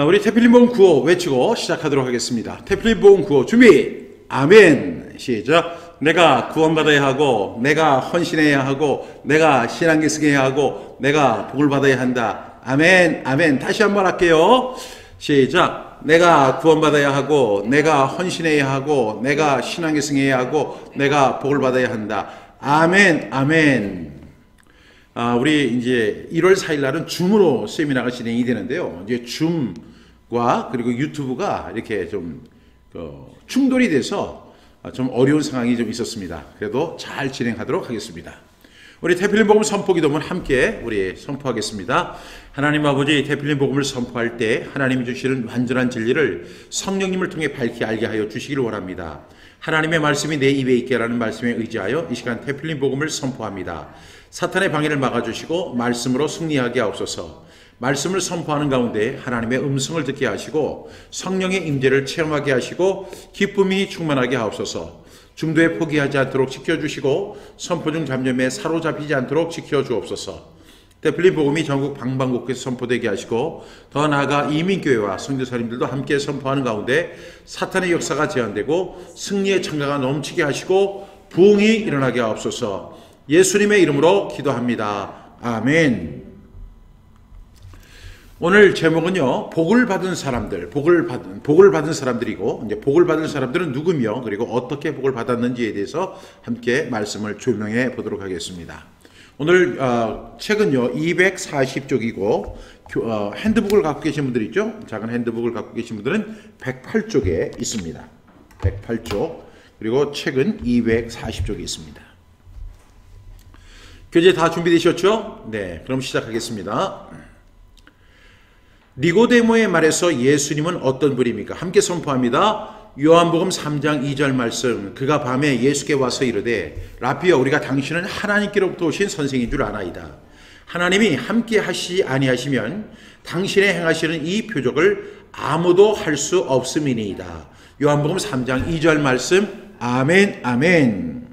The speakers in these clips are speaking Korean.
우리 태필린복음 구호 외치고 시작하도록 하겠습니다. 태필린복음 구호 준비. 아멘. 시작. 내가 구원받아야 하고, 내가 헌신해야 하고, 내가 신앙계승해야 하고, 내가 복을 받아야 한다. 아멘. 아멘. 다시 한번 할게요. 시작. 내가 구원받아야 하고, 내가 헌신해야 하고, 내가 신앙계승해야 하고, 내가 복을 받아야 한다. 아멘. 아멘. 우리 이제 1월 4일 날은 줌으로 세미나가 진행이 되는데요. 이제 줌과 그리고 유튜브가 이렇게 좀 충돌이 돼서 좀 어려운 상황이 좀 있었습니다. 그래도 잘 진행하도록 하겠습니다. 우리 태필린복음 선포기도문 함께 우리 선포하겠습니다. 하나님 아버지, 태필린복음을 선포할 때 하나님이 주시는 완전한 진리를 성령님을 통해 밝히 알게 하여 주시기를 원합니다. 하나님의 말씀이 내 입에 있게 하라는 말씀에 의지하여 이 시간 태필린복음을 선포합니다. 사탄의 방해를 막아주시고 말씀으로 승리하게 하옵소서. 말씀을 선포하는 가운데 하나님의 음성을 듣게 하시고 성령의 임재를 체험하게 하시고 기쁨이 충만하게 하옵소서. 중도에 포기하지 않도록 지켜주시고 선포 중 잡념에 사로잡히지 않도록 지켜주옵소서. 태필린복음이 전국 방방곡곡에서 선포되게 하시고 더 나아가 이민교회와 선교사님들도 함께 선포하는 가운데 사탄의 역사가 제한되고 승리의 창가가 넘치게 하시고 부흥이 일어나게 하옵소서. 예수님의 이름으로 기도합니다. 아멘. 오늘 제목은요, 복을 받은 사람들, 복을 받은 사람들이고, 이제 복을 받은 사람들은 누구며, 그리고 어떻게 복을 받았는지에 대해서 함께 말씀을 조명해 보도록 하겠습니다. 오늘 책은요 240쪽이고 핸드북을 갖고 계신 분들 있죠? 작은 핸드북을 갖고 계신 분들은 108쪽에 있습니다. 108쪽. 그리고 책은 240쪽에 있습니다. 교재 다 준비되셨죠? 네, 그럼 시작하겠습니다. 니고데모의 말에서 예수님은 어떤 분입니까? 함께 선포합니다. 요한복음 3장 2절 말씀. 그가 밤에 예수께 와서 이르되 라피여, 우리가 당신은 하나님께로부터 오신 선생인 줄 아나이다. 하나님이 함께 하시지 아니하시면 당신의 행하시는 이 표적을 아무도 할 수 없음이니이다. 요한복음 3장 2절 말씀. 아멘. 아멘.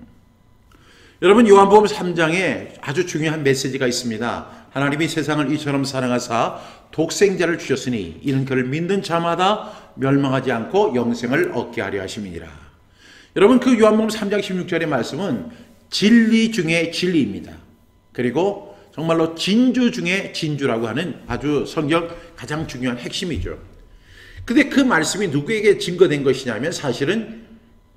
여러분, 요한복음 3장에 아주 중요한 메시지가 있습니다. 하나님이 세상을 이처럼 사랑하사 독생자를 주셨으니 이는 그를 믿는 자마다 멸망하지 않고 영생을 얻게 하려 하심이니라. 여러분, 그 요한복음 3장 16절의 말씀은 진리 중에 진리입니다. 그리고 정말로 진주 중에 진주라고 하는 아주 성경 가장 중요한 핵심이죠. 근데 그 말씀이 누구에게 증거된 것이냐면 사실은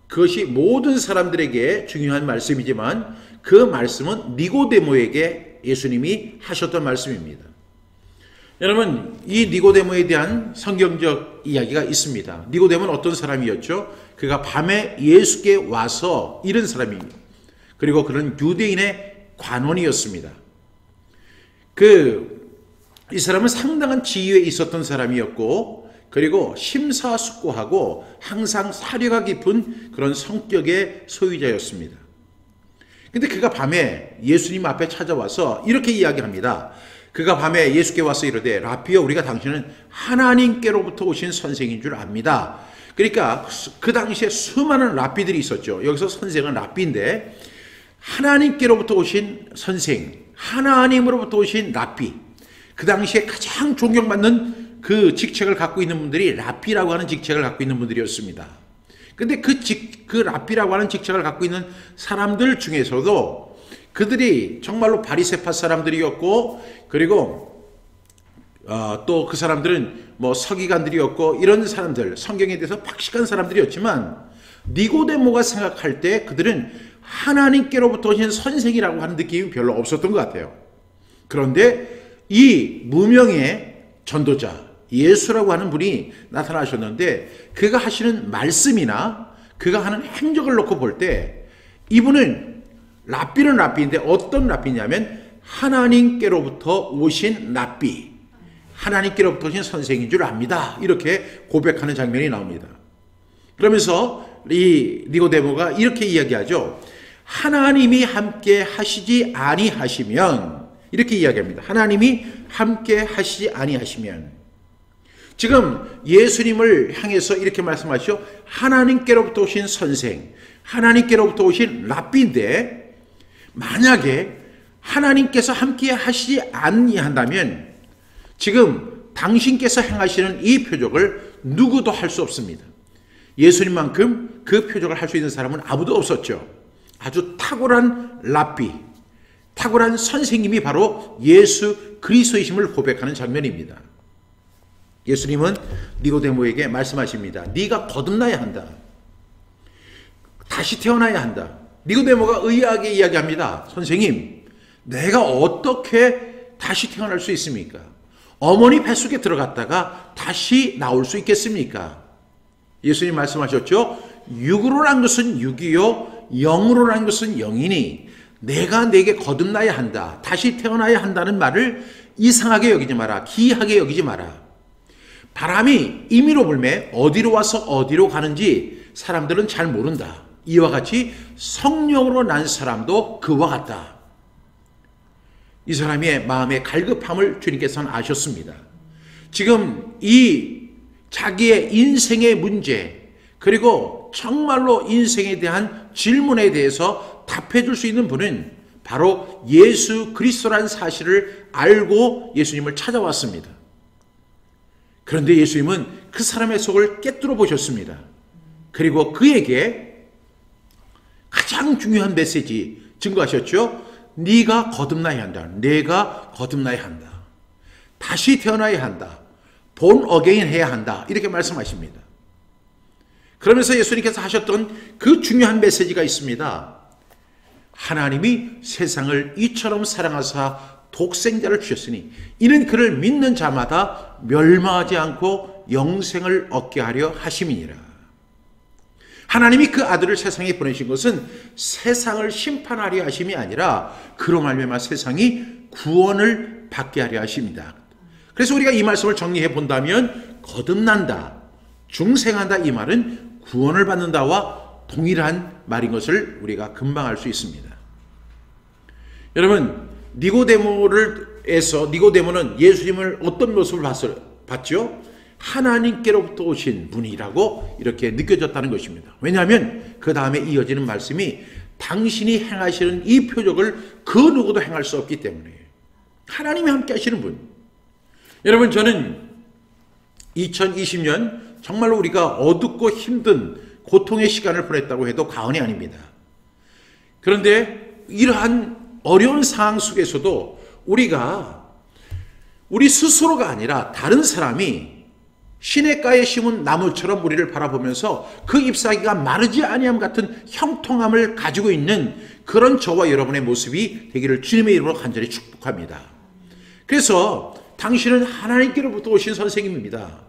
그것이 모든 사람들에게 중요한 말씀이지만 그 말씀은 니고데모에게 예수님이 하셨던 말씀입니다. 여러분, 이 니고데모에 대한 성경적 이야기가 있습니다. 니고데모는 어떤 사람이었죠? 그가 밤에 예수께 와서 이른 사람입니다. 그리고 그는 유대인의 관원이었습니다. 이 사람은 상당한 지위에 있었던 사람이었고, 그리고 심사숙고하고 항상 사려가 깊은 그런 성격의 소유자였습니다. 근데 그가 밤에 예수님 앞에 찾아와서 이렇게 이야기합니다. 그가 밤에 예수께 와서 이르되 라피여, 우리가 당신은 하나님께로부터 오신 선생인 줄 압니다. 그러니까 그 당시에 수많은 랍비들이 있었죠. 여기서 선생은 랍비인데 하나님께로부터 오신 선생, 하나님으로부터 오신 랍비, 그 당시에 가장 존경받는 그 직책을 갖고 있는 분들이 랍비라고 하는 직책을 갖고 있는 분들이었습니다. 근데 그 랍비라고 하는 직책을 갖고 있는 사람들 중에서도 그들이 정말로 바리새파 사람들이었고, 그리고 또 그 사람들은 뭐 서기관들이었고, 이런 사람들, 성경에 대해서 박식한 사람들이었지만 니고데모가 생각할 때 그들은 하나님께로부터 오신 선생이라고 하는 느낌이 별로 없었던 것 같아요. 그런데 이 무명의 전도자 예수라고 하는 분이 나타나셨는데 그가 하시는 말씀이나 그가 하는 행적을 놓고 볼 때 이분은 랍비는 랍비인데 어떤 랍비냐면 하나님께로부터 오신 랍비, 하나님께로부터 오신 선생인 줄 압니다. 이렇게 고백하는 장면이 나옵니다. 그러면서 이 니고데모가 이렇게 이야기하죠. 하나님이 함께 하시지 아니하시면, 이렇게 이야기합니다. 하나님이 함께 하시지 아니하시면, 지금 예수님을 향해서 이렇게 말씀하시죠. 하나님께로부터 오신 선생, 하나님께로부터 오신 랍비인데 만약에 하나님께서 함께 하시지 아니한다면 지금 당신께서 행하시는 이 표적을 누구도 할 수 없습니다. 예수님만큼 그 표적을 할 수 있는 사람은 아무도 없었죠. 아주 탁월한 랍비, 탁월한 선생님이 바로 예수 그리스도이심을 고백하는 장면입니다. 예수님은 니고데모에게 말씀하십니다. 네가 거듭나야 한다. 다시 태어나야 한다. 니고데모가 의아하게 이야기합니다. 선생님, 내가 어떻게 다시 태어날 수 있습니까? 어머니 뱃속에 들어갔다가 다시 나올 수 있겠습니까? 예수님 말씀하셨죠. 육으로 난 것은 육이요 영으로 난 것은 영이니 내가 내게 거듭나야 한다. 다시 태어나야 한다는 말을 이상하게 여기지 마라. 기이하게 여기지 마라. 바람이 임의로 불매 어디로 와서 어디로 가는지 사람들은 잘 모른다. 이와 같이 성령으로 난 사람도 그와 같다. 이 사람의 마음의 갈급함을 주님께서는 아셨습니다. 지금 이 자기의 인생의 문제, 그리고 정말로 인생에 대한 질문에 대해서 답해 줄 수 있는 분은 바로 예수 그리스도라는 사실을 알고 예수님을 찾아왔습니다. 그런데 예수님은 그 사람의 속을 꿰뚫어 보셨습니다. 그리고 그에게 가장 중요한 메시지 증거하셨죠. 네가 거듭나야 한다. 내가 거듭나야 한다. 다시 태어나야 한다. 본 어게인 해야 한다. 이렇게 말씀하십니다. 그러면서 예수님께서 하셨던 그 중요한 메시지가 있습니다. 하나님이 세상을 이처럼 사랑하사 독생자를 주셨으니 이는 그를 믿는 자마다 멸망하지 않고 영생을 얻게 하려 하심이니라. 하나님이 그 아들을 세상에 보내신 것은 세상을 심판하려 하심이 아니라 그로 말미암아 세상이 구원을 받게 하려 하십니다. 그래서 우리가 이 말씀을 정리해 본다면 거듭난다, 중생한다 이 말은 구원을 받는다와 동일한 말인 것을 우리가 금방 알 수 있습니다. 여러분, 니고데모는 예수님을 어떤 모습을 봤죠? 하나님께로부터 오신 분이라고 이렇게 느껴졌다는 것입니다. 왜냐하면 그 다음에 이어지는 말씀이 당신이 행하시는 이 표적을 그 누구도 행할 수 없기 때문에 하나님이 함께 하시는 분. 여러분, 저는 2020년 정말로 우리가 어둡고 힘든 고통의 시간을 보냈다고 해도 과언이 아닙니다. 그런데 이러한 어려운 상황 속에서도 우리 스스로가 아니라 다른 사람이 시냇가에 심은 나무처럼 우리를 바라보면서 그 잎사귀가 마르지 아니함 같은 형통함을 가지고 있는 그런 저와 여러분의 모습이 되기를 주님의 이름으로 간절히 축복합니다. 그래서 당신은 하나님께로부터 오신 선생님입니다.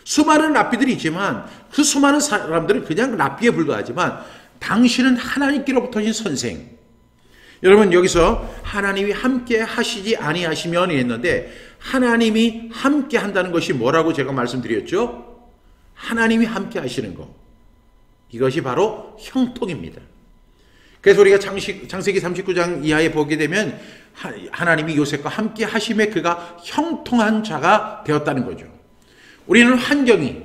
수많은 랍비들이 있지만 그 수많은 사람들은 그냥 랍비에 불과하지만 당신은 하나님께로부터 오신 선생. 여러분, 여기서 하나님이 함께 하시지 아니하시면 했는데 하나님이 함께 한다는 것이 뭐라고 제가 말씀드렸죠? 하나님이 함께 하시는 것. 이것이 바로 형통입니다. 그래서 우리가 창세기 39장 이하에 보게 되면 하나님이 요셉과 함께 하심에 그가 형통한 자가 되었다는 거죠. 우리는 환경이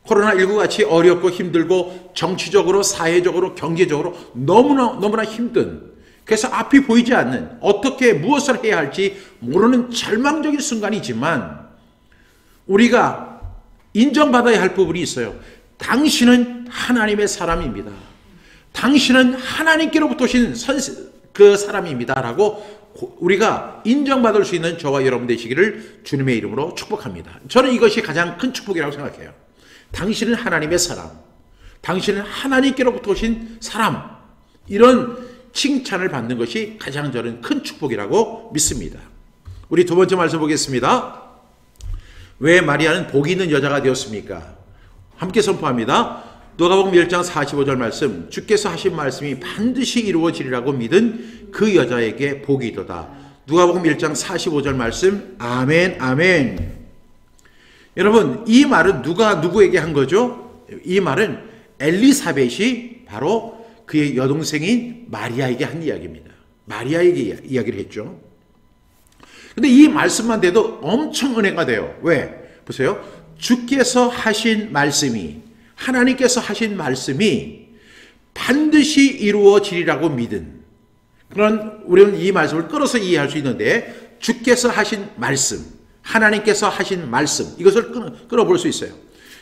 코로나19 같이 어렵고 힘들고 정치적으로 사회적으로 경제적으로 너무나 힘든, 그래서 앞이 보이지 않는, 어떻게 무엇을 해야 할지 모르는 절망적인 순간이지만 우리가 인정받아야 할 부분이 있어요. 당신은 하나님의 사람입니다. 당신은 하나님께로부터 오신 그 사람입니다. 라고 우리가 인정받을 수 있는 저와 여러분 되시기를 주님의 이름으로 축복합니다. 저는 이것이 가장 큰 축복이라고 생각해요. 당신은 하나님의 사람, 당신은 하나님께로부터 오신 사람, 이런 칭찬을 받는 것이 가장 저는 큰 축복이라고 믿습니다. 우리 두 번째 말씀 보겠습니다. 왜 마리아는 복이 있는 여자가 되었습니까? 함께 선포합니다. 누가복음 1장 45절 말씀, 주께서 하신 말씀이 반드시 이루어지리라고 믿은 그 여자에게 복이 있도다. 누가복음 1장 45절 말씀, 아멘 아멘. 여러분, 이 말은 누가 누구에게 한 거죠? 이 말은 엘리사벳이 바로 그의 여동생인 마리아에게 한 이야기입니다. 마리아에게 이야기를 했죠. 근데 이 말씀만 돼도 엄청 은혜가 돼요. 왜? 보세요. 주께서 하신 말씀이, 하나님께서 하신 말씀이 반드시 이루어지리라고 믿은, 그런, 우리는 이 말씀을 끌어서 이해할 수 있는데, 주께서 하신 말씀, 하나님께서 하신 말씀, 이것을 끌어볼 수 있어요.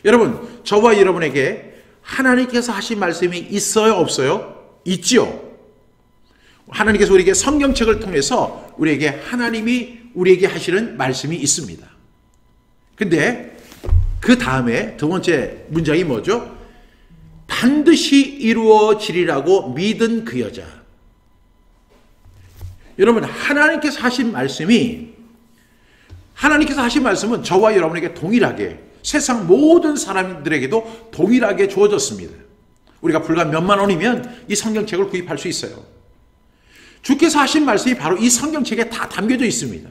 여러분, 저와 여러분에게 하나님께서 하신 말씀이 있어요, 없어요? 있지요. 하나님께서 우리에게 성경책을 통해서 우리에게 하나님이 우리에게 하시는 말씀이 있습니다. 근데 그 다음에 두 번째 문장이 뭐죠? 반드시 이루어지리라고 믿은 그 여자. 여러분, 하나님께서 하신 말씀은 저와 여러분에게 동일하게, 세상 모든 사람들에게도 동일하게 주어졌습니다. 우리가 불과 몇만 원이면 이 성경책을 구입할 수 있어요. 주께서 하신 말씀이 바로 이 성경책에 다 담겨져 있습니다.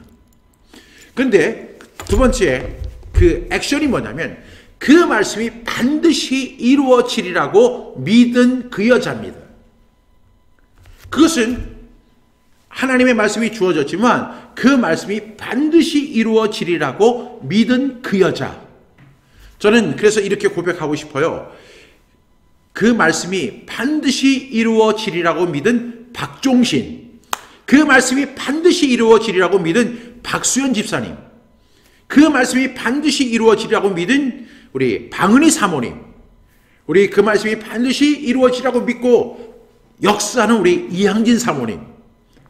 그런데 두 번째 그 액션이 뭐냐면, 그 말씀이 반드시 이루어지리라고 믿은 그 여자입니다. 그것은 하나님의 말씀이 주어졌지만 그 말씀이 반드시 이루어지리라고 믿은 그 여자. 저는 그래서 이렇게 고백하고 싶어요. 그 말씀이 반드시 이루어지리라고 믿은 박종신, 그 말씀이 반드시 이루어지리라고 믿은 박수연 집사님, 그 말씀이 반드시 이루어지리라고 믿은 우리 방은희 사모님, 우리 그 말씀이 반드시 이루어지리라고 믿고 역사하는 우리 이항진 사모님,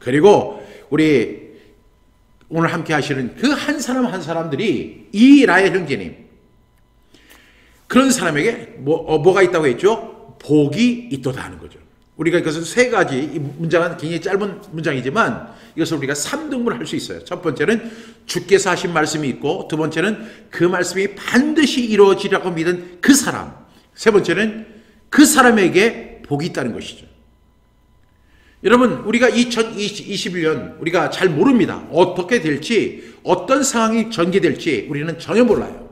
그리고 우리 오늘 함께 하시는 그 한 사람 한 사람들이 이라엘 형제님, 그런 사람에게 뭐가 있다고 했죠? 복이 있도다 하는 거죠. 우리가 이것은 세 가지, 이 문장은 굉장히 짧은 문장이지만 이것을 우리가 3등분을 할 수 있어요. 첫 번째는 주께서 하신 말씀이 있고, 두 번째는 그 말씀이 반드시 이루어지라고 믿은 그 사람, 세 번째는 그 사람에게 복이 있다는 것이죠. 여러분, 우리가 2021년 우리가 잘 모릅니다. 어떻게 될지, 어떤 상황이 전개될지 우리는 전혀 몰라요.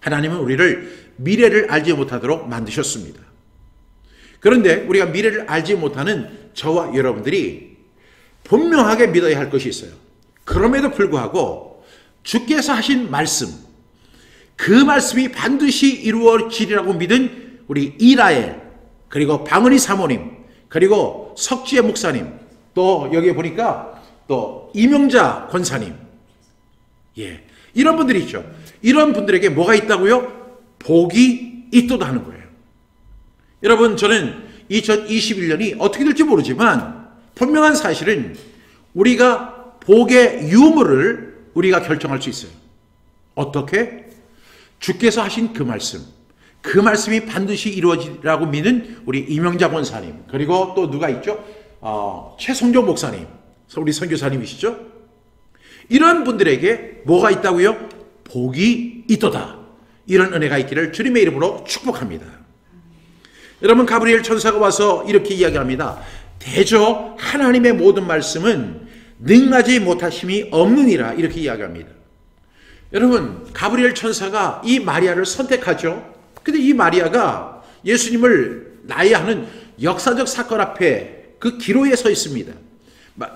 하나님은 우리를 미래를 알지 못하도록 만드셨습니다. 그런데 우리가 미래를 알지 못하는 저와 여러분들이 분명하게 믿어야 할 것이 있어요. 그럼에도 불구하고 주께서 하신 말씀, 그 말씀이 반드시 이루어지리라고 믿은 우리 이라엘, 그리고 방은희 사모님, 그리고 석지혜 목사님, 또 여기에 보니까 또 이명자 권사님, 이런 분들이 있죠. 이런 분들에게 뭐가 있다고요? 복이 있도다 하는 거예요. 여러분, 저는 2021년이 어떻게 될지 모르지만 분명한 사실은 우리가 복의 유무를 우리가 결정할 수 있어요. 어떻게? 주께서 하신 그 말씀, 그 말씀이 반드시 이루어지라고 믿는 우리 이명자 권사님, 그리고 또 누가 있죠? 최성종 목사님, 우리 선교사님이시죠? 이런 분들에게 뭐가 있다고요? 복이 있도다. 이런 은혜가 있기를 주님의 이름으로 축복합니다. 여러분, 가브리엘 천사가 와서 이렇게 이야기합니다. 대저 하나님의 모든 말씀은 능하지 못하심이 없느니라, 이렇게 이야기합니다. 여러분, 가브리엘 천사가 이 마리아를 선택하죠. 근데 이 마리아가 예수님을 나이하는 역사적 사건 앞에 그 기로에 서 있습니다.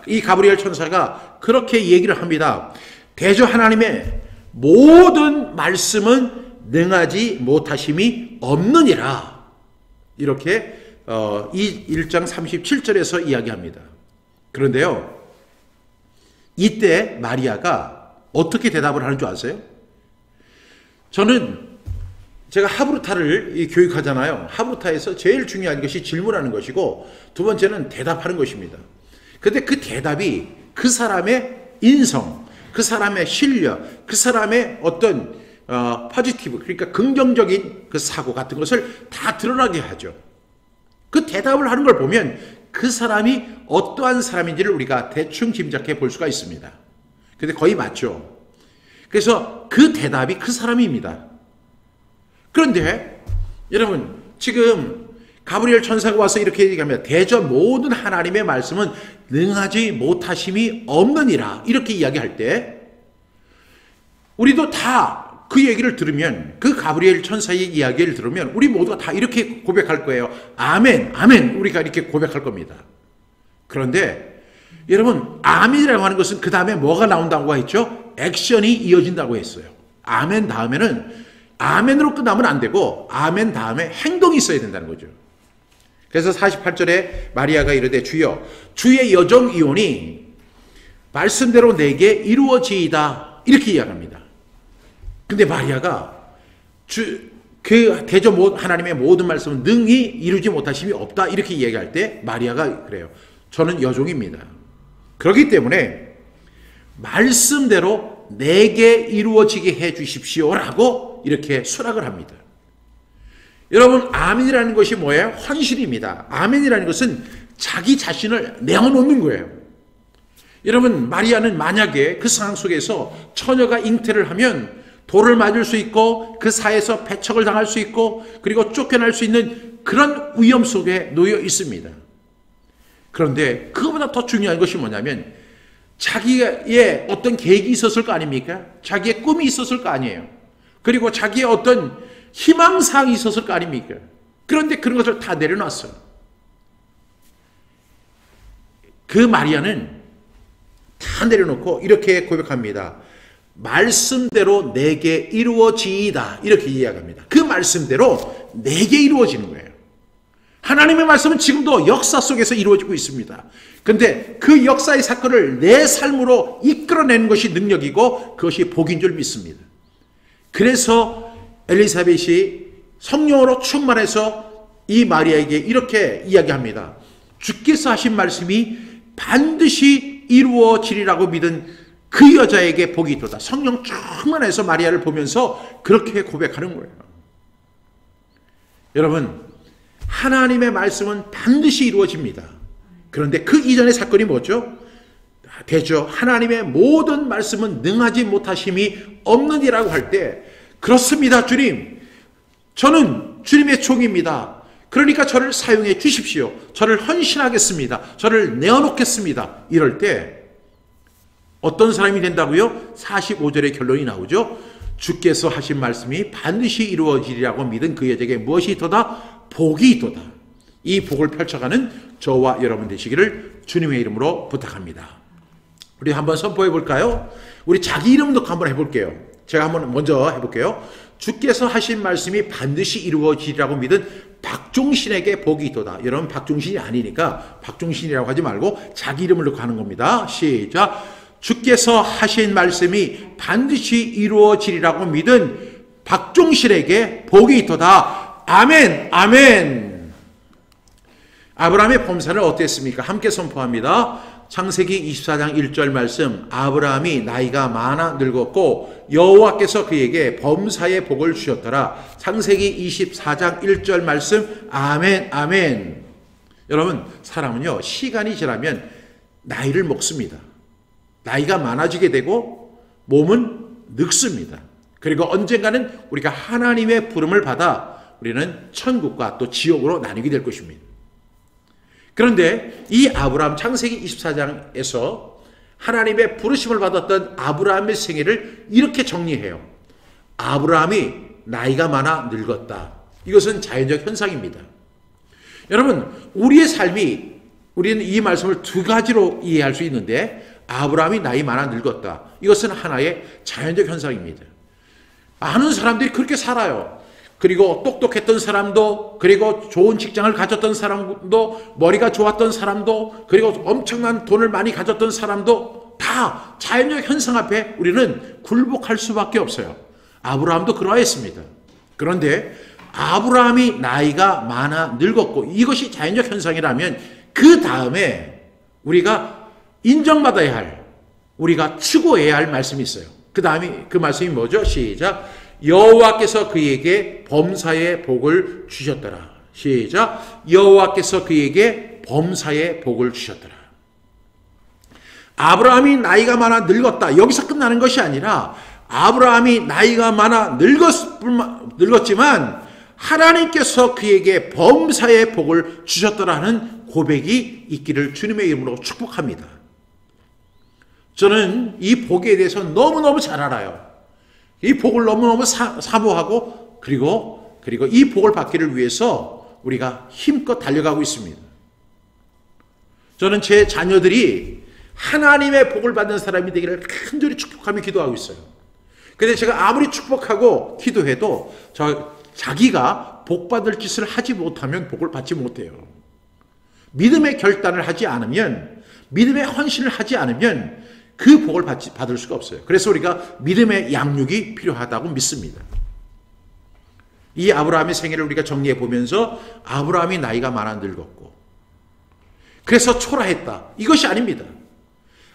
이 가브리엘 천사가 그렇게 얘기를 합니다. 대저 하나님의 모든 말씀은 능하지 못하심이 없느니라. 이렇게 이 1장 37절에서 이야기합니다. 그런데요, 이때 마리아가 어떻게 대답을 하는 줄 아세요? 저는 제가 하브루타를 교육하잖아요. 하브루타에서 제일 중요한 것이 질문하는 것이고, 두 번째는 대답하는 것입니다. 그런데 그 대답이 그 사람의 인성, 그 사람의 실력, 그 사람의 어떤 포지티브, 그러니까 긍정적인 그 사고 같은 것을 다 드러나게 하죠. 그 대답을 하는 걸 보면 그 사람이 어떠한 사람인지를 우리가 대충 짐작해 볼 수가 있습니다. 근데 거의 맞죠. 그래서 그 대답이 그 사람입니다. 그런데 여러분, 지금 가브리엘 천사가 와서 이렇게 얘기합니다. 대저 모든 하나님의 말씀은 능하지 못하심이 없느니라, 이렇게 이야기할 때 우리도 다 그 얘기를 들으면, 그 가브리엘 천사의 이야기를 들으면 우리 모두가 다 이렇게 고백할 거예요. 아멘, 아멘. 우리가 이렇게 고백할 겁니다. 그런데 여러분, 아멘이라고 하는 것은 그 다음에 뭐가 나온다고 했죠? 액션이 이어진다고 했어요. 아멘 다음에는, 아멘으로 끝나면 안 되고 아멘 다음에 행동이 있어야 된다는 거죠. 그래서 48절에 마리아가 이르되 주여, 주의 여정 이오니 말씀대로 내게 이루어지이다. 이렇게 이야기합니다. 근데 마리아가 그 대저 하나님의 모든 말씀은 능히 이루지 못하심이 없다 이렇게 이야기할 때 마리아가 그래요. 저는 여종입니다. 그렇기 때문에 말씀대로 내게 이루어지게 해 주십시오라고 이렇게 수락을 합니다. 여러분, 아멘이라는 것이 뭐예요? 헌신입니다. 아멘이라는 것은 자기 자신을 내어놓는 거예요. 여러분, 마리아는 만약에 그 상황 속에서 처녀가 잉태를 하면 돌을 맞을 수 있고 그 사이에서 배척을 당할 수 있고 그리고 쫓겨날 수 있는 그런 위험 속에 놓여 있습니다. 그런데 그것보다 더 중요한 것이 뭐냐면 자기의 어떤 계획이 있었을 거 아닙니까? 자기의 꿈이 있었을 거 아니에요. 그리고 자기의 어떤 희망사항이 있었을 거 아닙니까? 그런데 그런 것을 다 내려놨어요. 그 마리아는 다 내려놓고 이렇게 고백합니다. 말씀대로 내게 이루어지이다 이렇게 이야기합니다. 그 말씀대로 내게 이루어지는 거예요. 하나님의 말씀은 지금도 역사 속에서 이루어지고 있습니다. 그런데 그 역사의 사건을 내 삶으로 이끌어내는 것이 능력이고 그것이 복인 줄 믿습니다. 그래서 엘리사벳이 성령으로 충만해서 이 마리아에게 이렇게 이야기합니다. 주께서 하신 말씀이 반드시 이루어지리라고 믿은 그 여자에게 복이 있도다. 성령 충만해서 마리아를 보면서 그렇게 고백하는 거예요. 여러분, 하나님의 말씀은 반드시 이루어집니다. 그런데 그 이전의 사건이 뭐죠? 되죠. 하나님의 모든 말씀은 능하지 못하심이 없느니라고 할 때 그렇습니다, 주님. 저는 주님의 종입니다. 그러니까 저를 사용해 주십시오. 저를 헌신하겠습니다. 저를 내어놓겠습니다. 이럴 때 어떤 사람이 된다고요? 45절의 결론이 나오죠. 주께서 하신 말씀이 반드시 이루어지리라고 믿은 그 여자에게 무엇이 있도다? 복이 있도다. 이 복을 펼쳐가는 저와 여러분 되시기를 주님의 이름으로 부탁합니다. 우리 한번 선포해 볼까요? 우리 자기 이름 놓고 한번 해볼게요. 제가 한번 먼저 해볼게요. 주께서 하신 말씀이 반드시 이루어지리라고 믿은 박종신에게 복이 있도다. 여러분, 박종신이 아니니까 박종신이라고 하지 말고 자기 이름을 넣고 하는 겁니다. 시작. 주께서 하신 말씀이 반드시 이루어지리라고 믿은 박종실에게 복이 있도다. 아멘, 아멘. 아브라함의 범사는 어땠습니까? 함께 선포합니다. 창세기 24장 1절 말씀. 아브라함이 나이가 많아 늙었고 여호와께서 그에게 범사의 복을 주셨더라. 창세기 24장 1절 말씀. 아멘, 아멘. 여러분, 사람은요, 시간이 지나면 나이를 먹습니다. 나이가 많아지게 되고 몸은 늙습니다. 그리고 언젠가는 우리가 하나님의 부름을 받아 우리는 천국과 또 지옥으로 나뉘게 될 것입니다. 그런데 이 아브라함 창세기 24장에서 하나님의 부르심을 받았던 아브라함의 생애를 이렇게 정리해요. 아브라함이 나이가 많아 늙었다. 이것은 자연적 현상입니다. 여러분, 우리의 삶이 우리는 이 말씀을 두 가지로 이해할 수 있는데 아브라함이 나이 많아 늙었다. 이것은 하나의 자연적 현상입니다. 많은 사람들이 그렇게 살아요. 그리고 똑똑했던 사람도, 그리고 좋은 직장을 가졌던 사람도, 머리가 좋았던 사람도, 그리고 엄청난 돈을 많이 가졌던 사람도 다 자연적 현상 앞에 우리는 굴복할 수밖에 없어요. 아브라함도 그러했습니다. 그런데 아브라함이 나이가 많아 늙었고 이것이 자연적 현상이라면 그 다음에 우리가 인정받아야 할, 우리가 추구해야 할 말씀이 있어요. 그 다음에 그 말씀이 뭐죠? 시작. 여호와께서 그에게 범사의 복을 주셨더라. 시작. 여호와께서 그에게 범사의 복을 주셨더라. 아브라함이 나이가 많아 늙었다. 여기서 끝나는 것이 아니라 아브라함이 나이가 많아 늙었지만 하나님께서 그에게 범사의 복을 주셨더라는 고백이 있기를 주님의 이름으로 축복합니다. 저는 이 복에 대해서 너무너무 잘 알아요. 이 복을 너무너무 사모하고 그리고 이 복을 받기를 위해서 우리가 힘껏 달려가고 있습니다. 저는 제 자녀들이 하나님의 복을 받는 사람이 되기를 간절히 축복하며 기도하고 있어요. 그런데 제가 아무리 축복하고 기도해도 자기가 복 받을 짓을 하지 못하면 복을 받지 못해요. 믿음의 결단을 하지 않으면, 믿음의 헌신을 하지 않으면 그 복을 받을 수가 없어요. 그래서 우리가 믿음의 양육이 필요하다고 믿습니다. 이 아브라함의 생애를 우리가 정리해 보면서 아브라함이 나이가 많아 늙었고 그래서 초라했다. 이것이 아닙니다.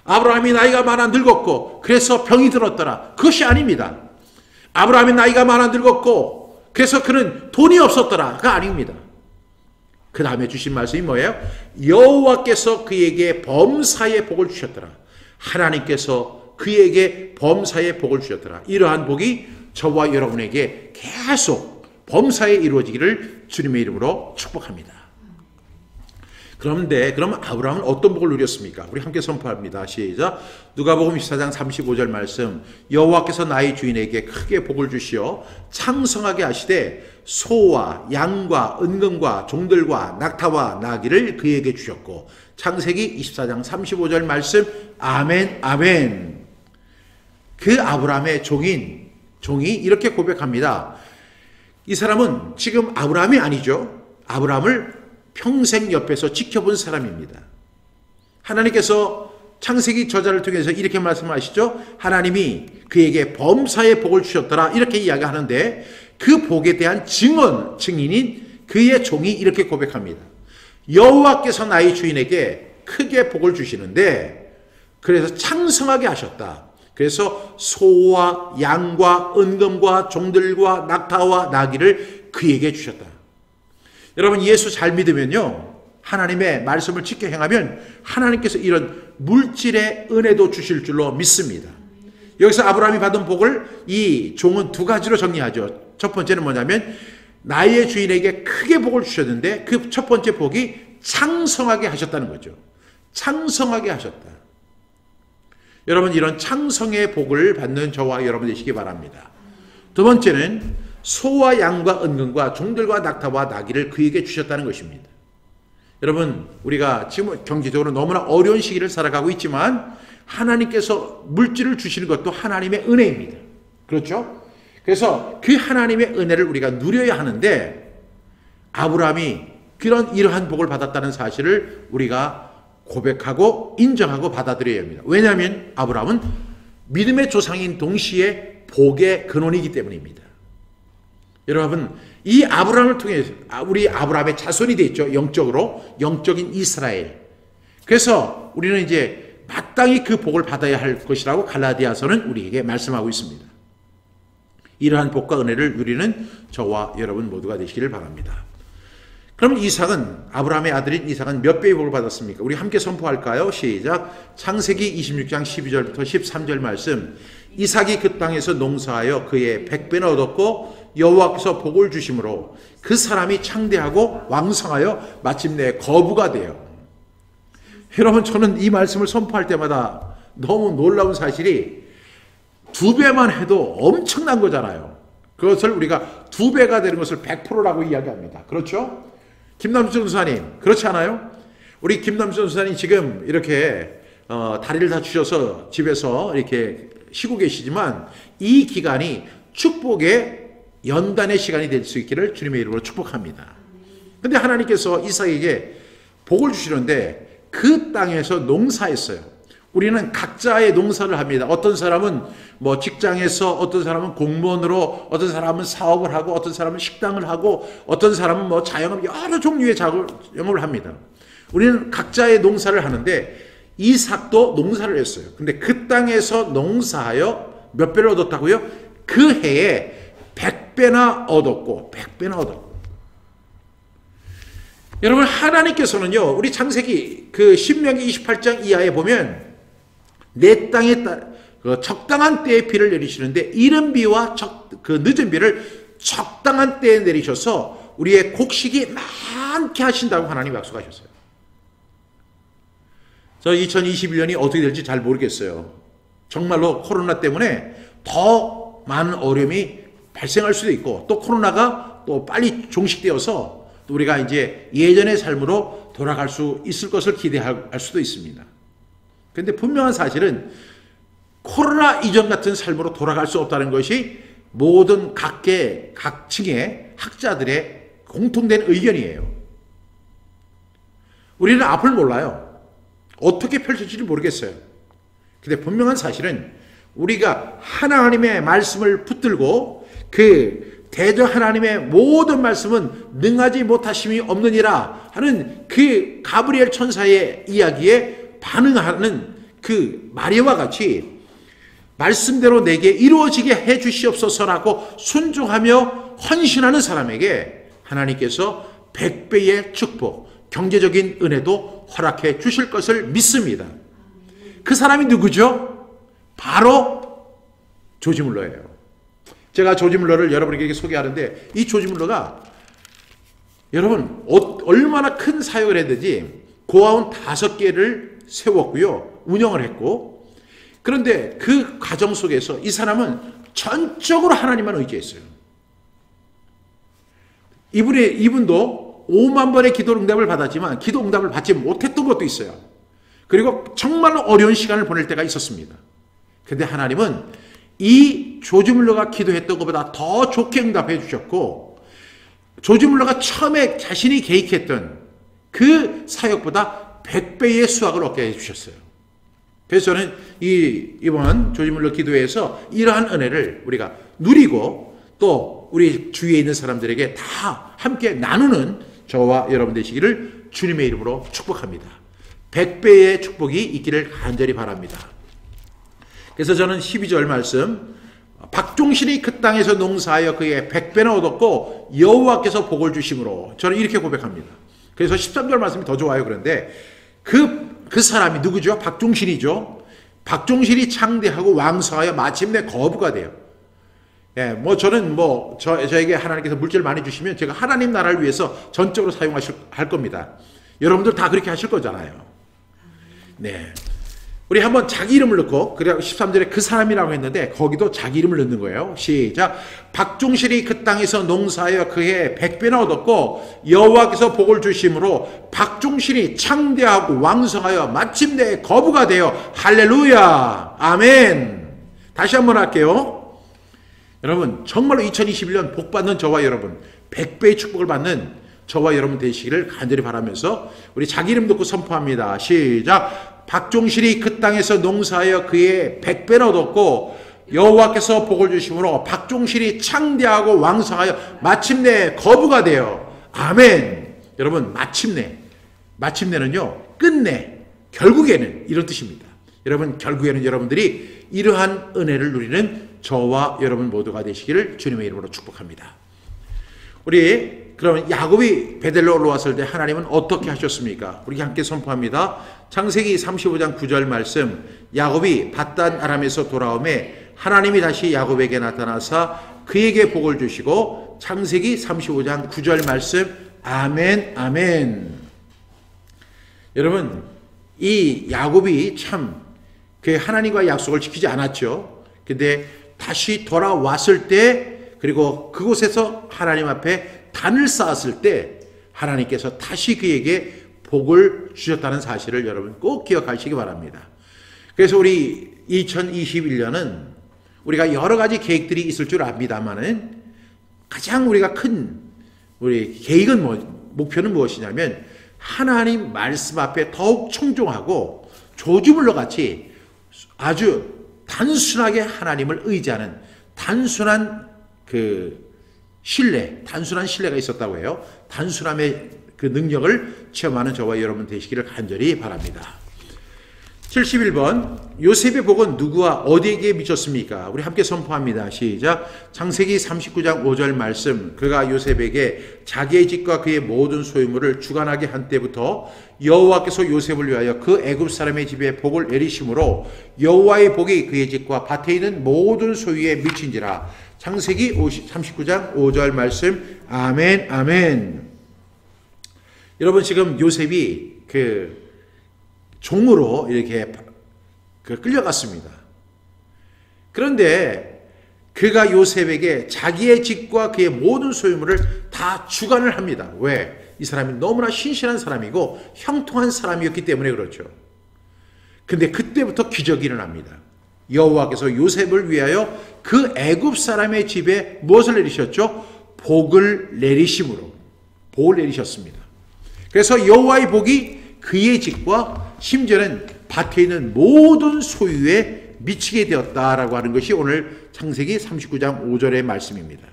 아브라함이 나이가 많아 늙었고 그래서 병이 들었더라. 그것이 아닙니다. 아브라함이 나이가 많아 늙었고 그래서 그는 돈이 없었더라가 아닙니다. 그 다음에 주신 말씀이 뭐예요? 여호와께서 그에게 범사의 복을 주셨더라. 하나님께서 그에게 범사의 복을 주셨더라. 이러한 복이 저와 여러분에게 계속 범사에 이루어지기를 주님의 이름으로 축복합니다. 그런데 그럼 아브라함은 어떤 복을 누렸습니까? 우리 함께 선포합니다. 시작. 누가복음 14장 35절 말씀. 여호와께서 나의 주인에게 크게 복을 주시어 창성하게 하시되 소와 양과 은금과 종들과 낙타와 나귀를 그에게 주셨고. 창세기 24장 35절 말씀. 아멘 아멘. 그 아브라함의 종이 이렇게 고백합니다. 이 사람은 지금 아브라함이 아니죠. 아브라함을 평생 옆에서 지켜본 사람입니다. 하나님께서 창세기 저자를 통해서 이렇게 말씀하시죠. 하나님이 그에게 범사의 복을 주셨더라. 이렇게 이야기하는데 그 복에 대한 증인인 그의 종이 이렇게 고백합니다. 여호와께서 나의 주인에게 크게 복을 주시는데 그래서 창성하게 하셨다. 그래서 소와 양과 은금과 종들과 낙타와 나귀를 그에게 주셨다. 여러분 예수 잘 믿으면요. 하나님의 말씀을 지켜 행하면 하나님께서 이런 물질의 은혜도 주실 줄로 믿습니다. 여기서 아브라함이 받은 복을 이 종은 두 가지로 정리하죠. 첫 번째는 뭐냐면 나의 주인에게 크게 복을 주셨는데 그 첫 번째 복이 창성하게 하셨다는 거죠. 창성하게 하셨다. 여러분 이런 창성의 복을 받는 저와 여러분 되시기 바랍니다. 두 번째는 소와 양과 은금과 종들과 낙타와 나귀를 그에게 주셨다는 것입니다. 여러분 우리가 지금 경제적으로 너무나 어려운 시기를 살아가고 있지만 하나님께서 물질을 주시는 것도 하나님의 은혜입니다. 그렇죠? 그래서 그 하나님의 은혜를 우리가 누려야 하는데 아브라함이 이러한 복을 받았다는 사실을 우리가 고백하고 인정하고 받아들여야 합니다. 왜냐하면 아브라함은 믿음의 조상인 동시에 복의 근원이기 때문입니다. 여러분 이 아브라함을 통해서 우리 아브라함의 자손이 됐죠. 영적인 이스라엘. 그래서 우리는 이제 마땅히 그 복을 받아야 할 것이라고 갈라디아서는 우리에게 말씀하고 있습니다. 이러한 복과 은혜를 누리는 저와 여러분 모두가 되시기를 바랍니다. 그럼 아브라함의 아들인 이삭은 몇 배의 복을 받았습니까? 우리 함께 선포할까요? 시작. 창세기 26장 12절부터 13절 말씀. 이삭이 그 땅에서 농사하여 그의 100배나 얻었고 여호와께서 복을 주심으로 그 사람이 창대하고 왕성하여 마침내 거부가 되어. 여러분 저는 이 말씀을 선포할 때마다 너무 놀라운 사실이 2배만 해도 엄청난 거잖아요. 그것을 우리가 2배가 되는 것을 100%라고 이야기합니다. 그렇죠? 김남수 전사님 그렇지 않아요? 우리 김남수 전사님 지금 이렇게 다리를 다치셔서 집에서 이렇게 쉬고 계시지만 이 기간이 축복의 연단의 시간이 될 수 있기를 주님의 이름으로 축복합니다. 그런데 하나님께서 이삭에게 복을 주시는데 그 땅에서 농사했어요. 우리는 각자의 농사를 합니다. 어떤 사람은 뭐 직장에서, 어떤 사람은 공무원으로, 어떤 사람은 사업을 하고, 어떤 사람은 식당을 하고, 어떤 사람은 뭐 자영업, 여러 종류의 영업을 합니다. 우리는 각자의 농사를 하는데 이삭도 농사를 했어요. 근데 그 땅에서 농사하여 몇 배를 얻었다고요? 그 해에 100배나 얻었고 100배나 얻었고. 여러분 하나님께서는요 우리 창세기 그 신명기 28장 이하에 보면 내 땅에 적당한 때에 비를 내리시는데 이른 비와 늦은 비를 적당한 때에 내리셔서 우리의 곡식이 많게 하신다고 하나님 약속하셨어요. 저 2021년이 어떻게 될지 잘 모르겠어요. 정말로 코로나 때문에 더 많은 어려움이 발생할 수도 있고 또 코로나가 또 빨리 종식되어서 또 우리가 이제 예전의 삶으로 돌아갈 수 있을 것을 기대할 수도 있습니다. 그런데 분명한 사실은 코로나 이전 같은 삶으로 돌아갈 수 없다는 것이 모든 각층의 학자들의 공통된 의견이에요. 우리는 앞을 몰라요. 어떻게 펼쳐질지 모르겠어요. 근데 분명한 사실은 우리가 하나님의 말씀을 붙들고 그 대저 하나님의 모든 말씀은 능하지 못하심이 없느니라 하는 그 가브리엘 천사의 이야기에 반응하는 그 마리아와 같이 말씀대로 내게 이루어지게 해 주시옵소서라고 순종하며 헌신하는 사람에게 하나님께서 100배의 축복, 경제적인 은혜도 허락해 주실 것을 믿습니다. 그 사람이 누구죠? 바로 조지 물러예요. 제가 조지 물러를 여러분에게 이렇게 소개하는데, 이 조지 물러가 여러분 얼마나 큰 사역을 했는지 고아원 5개를 세웠고요, 운영을 했고, 그런데 그 과정 속에서 이 사람은 전적으로 하나님만 의지했어요. 이분도 5만 번의 기도 응답을 받았지만 기도 응답을 받지 못했던 것도 있어요. 그리고 정말로 어려운 시간을 보낼 때가 있었습니다. 그런데 하나님은 이 조지 물러가 기도했던 것보다 더 좋게 응답해 주셨고, 조지 물러가 처음에 자신이 계획했던 그 사역보다 100배의 수확을 얻게 해주셨어요. 그래서 저는 이번 조지 물러 기도회에서 이러한 은혜를 우리가 누리고 또 우리 주위에 있는 사람들에게 다 함께 나누는 저와 여러분 되시기를 주님의 이름으로 축복합니다. 100배의 축복이 있기를 간절히 바랍니다. 그래서 저는 12절 말씀, 박종신이 그 땅에서 농사하여 그의 100배나 얻었고 여호와께서 복을 주심으로, 저는 이렇게 고백합니다. 그래서 13절 말씀이 더 좋아요. 그런데 그 사람이 누구죠? 박종신이죠. 박종신이 창대하고 왕성하여 마침내 거부가 돼요. 예, 저는 저에게 하나님께서 물질을 많이 주시면 제가 하나님 나라를 위해서 전적으로 할 겁니다. 여러분들 다 그렇게 하실 거잖아요. 네. 우리 한번 자기 이름을 넣고, 그리고 13절에 그 사람이라고 했는데 거기도 자기 이름을 넣는 거예요. 시작. 박종실이 그 땅에서 농사하여 그해 100배나 얻었고 여호와께서 복을 주심으로 박종실이 창대하고 왕성하여 마침내 거부가 되어 할렐루야 아멘. 다시 한번 할게요. 여러분 정말로 2021년 복받는 저와 여러분, 100배의 축복을 받는 저와 여러분 되시기를 간절히 바라면서 우리 자기 이름 듣고 선포합니다. 시작. 박종실이 그 땅에서 농사하여 그의 100배나 얻었고 여호와께서 복을 주심으로 박종실이 창대하고 왕성하여 마침내 거부가 되어 아멘. 여러분 마침내는요 끝내, 결국에는 이런 뜻입니다. 여러분 결국에는 여러분들이 이러한 은혜를 누리는 저와 여러분 모두가 되시기를 주님의 이름으로 축복합니다. 우리 그러면 야곱이 베델로 올라왔을 때 하나님은 어떻게 하셨습니까? 우리 함께 선포합니다. 창세기 35장 9절 말씀, 야곱이 밧단 아람에서 돌아오매 하나님이 다시 야곱에게 나타나사 그에게 복을 주시고, 창세기 35장 9절 말씀, 아멘 아멘. 여러분 이 야곱이 참 그 하나님과의 약속을 지키지 않았죠. 근데 다시 돌아왔을 때, 그리고 그곳에서 하나님 앞에 단을 쌓았을 때 하나님께서 다시 그에게 복을 주셨다는 사실을 여러분 꼭 기억하시기 바랍니다. 그래서 우리 2021년은 우리가 여러 가지 계획들이 있을 줄 압니다만은 가장 우리가 큰 우리 계획은 목표는 무엇이냐면 하나님 말씀 앞에 더욱 청종하고 조지물러 같이 아주 단순하게 하나님을 의지하는 단순한 단순한 신뢰가 있었다고 해요. 단순함의 그 능력을 체험하는 저와 여러분 되시기를 간절히 바랍니다. 71번, 요셉의 복은 누구와 어디에게 미쳤습니까? 우리 함께 선포합니다. 시작. 창세기 39장 5절 말씀, 그가 요셉에게 자기의 집과 그의 모든 소유물을 주관하게 한 때부터 여호와께서 요셉을 위하여 그 애굽 사람의 집에 복을 내리심으로 여호와의 복이 그의 집과 밭에 있는 모든 소유에 미친지라. 창세기 39장 5절 말씀, 아멘 아멘. 여러분 지금 요셉이 종으로 이렇게 끌려갔습니다. 그런데 그가 요셉에게 자기의 집과 그의 모든 소유물을 다 주관을 합니다. 왜? 이 사람이 너무나 신실한 사람이고 형통한 사람이었기 때문에 그렇죠. 근데 그때부터 기적이 일어납니다. 여호와께서 요셉을 위하여 그 애굽 사람의 집에 무엇을 내리셨죠? 복을 내리심으로 복을 내리셨습니다. 그래서 여호와의 복이 그의 집과 심지어는 밭에 있는 모든 소유에 미치게 되었다라고 하는 것이 오늘 창세기 39장 5절의 말씀입니다.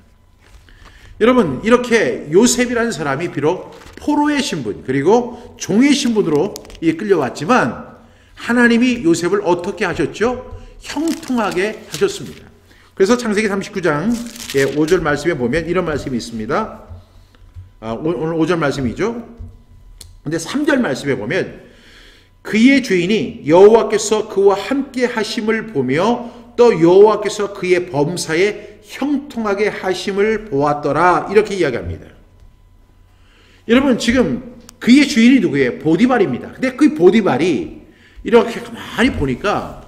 여러분, 이렇게 요셉이라는 사람이 비록 포로의 신분 그리고 종의 신분으로 끌려왔지만 하나님이 요셉을 어떻게 하셨죠? 형통하게 하셨습니다. 그래서 창세기 39장 5절 말씀에 보면 이런 말씀이 있습니다. 오늘 5절 말씀이죠. 근데 3절 말씀에 보면 그의 주인이 여호와께서 그와 함께 하심을 보며 또 여호와께서 그의 범사에 형통하게 하심을 보았더라, 이렇게 이야기합니다. 여러분, 지금 그의 주인이 누구예요? 보디발입니다. 근데 그 보디발이 이렇게 가만히 보니까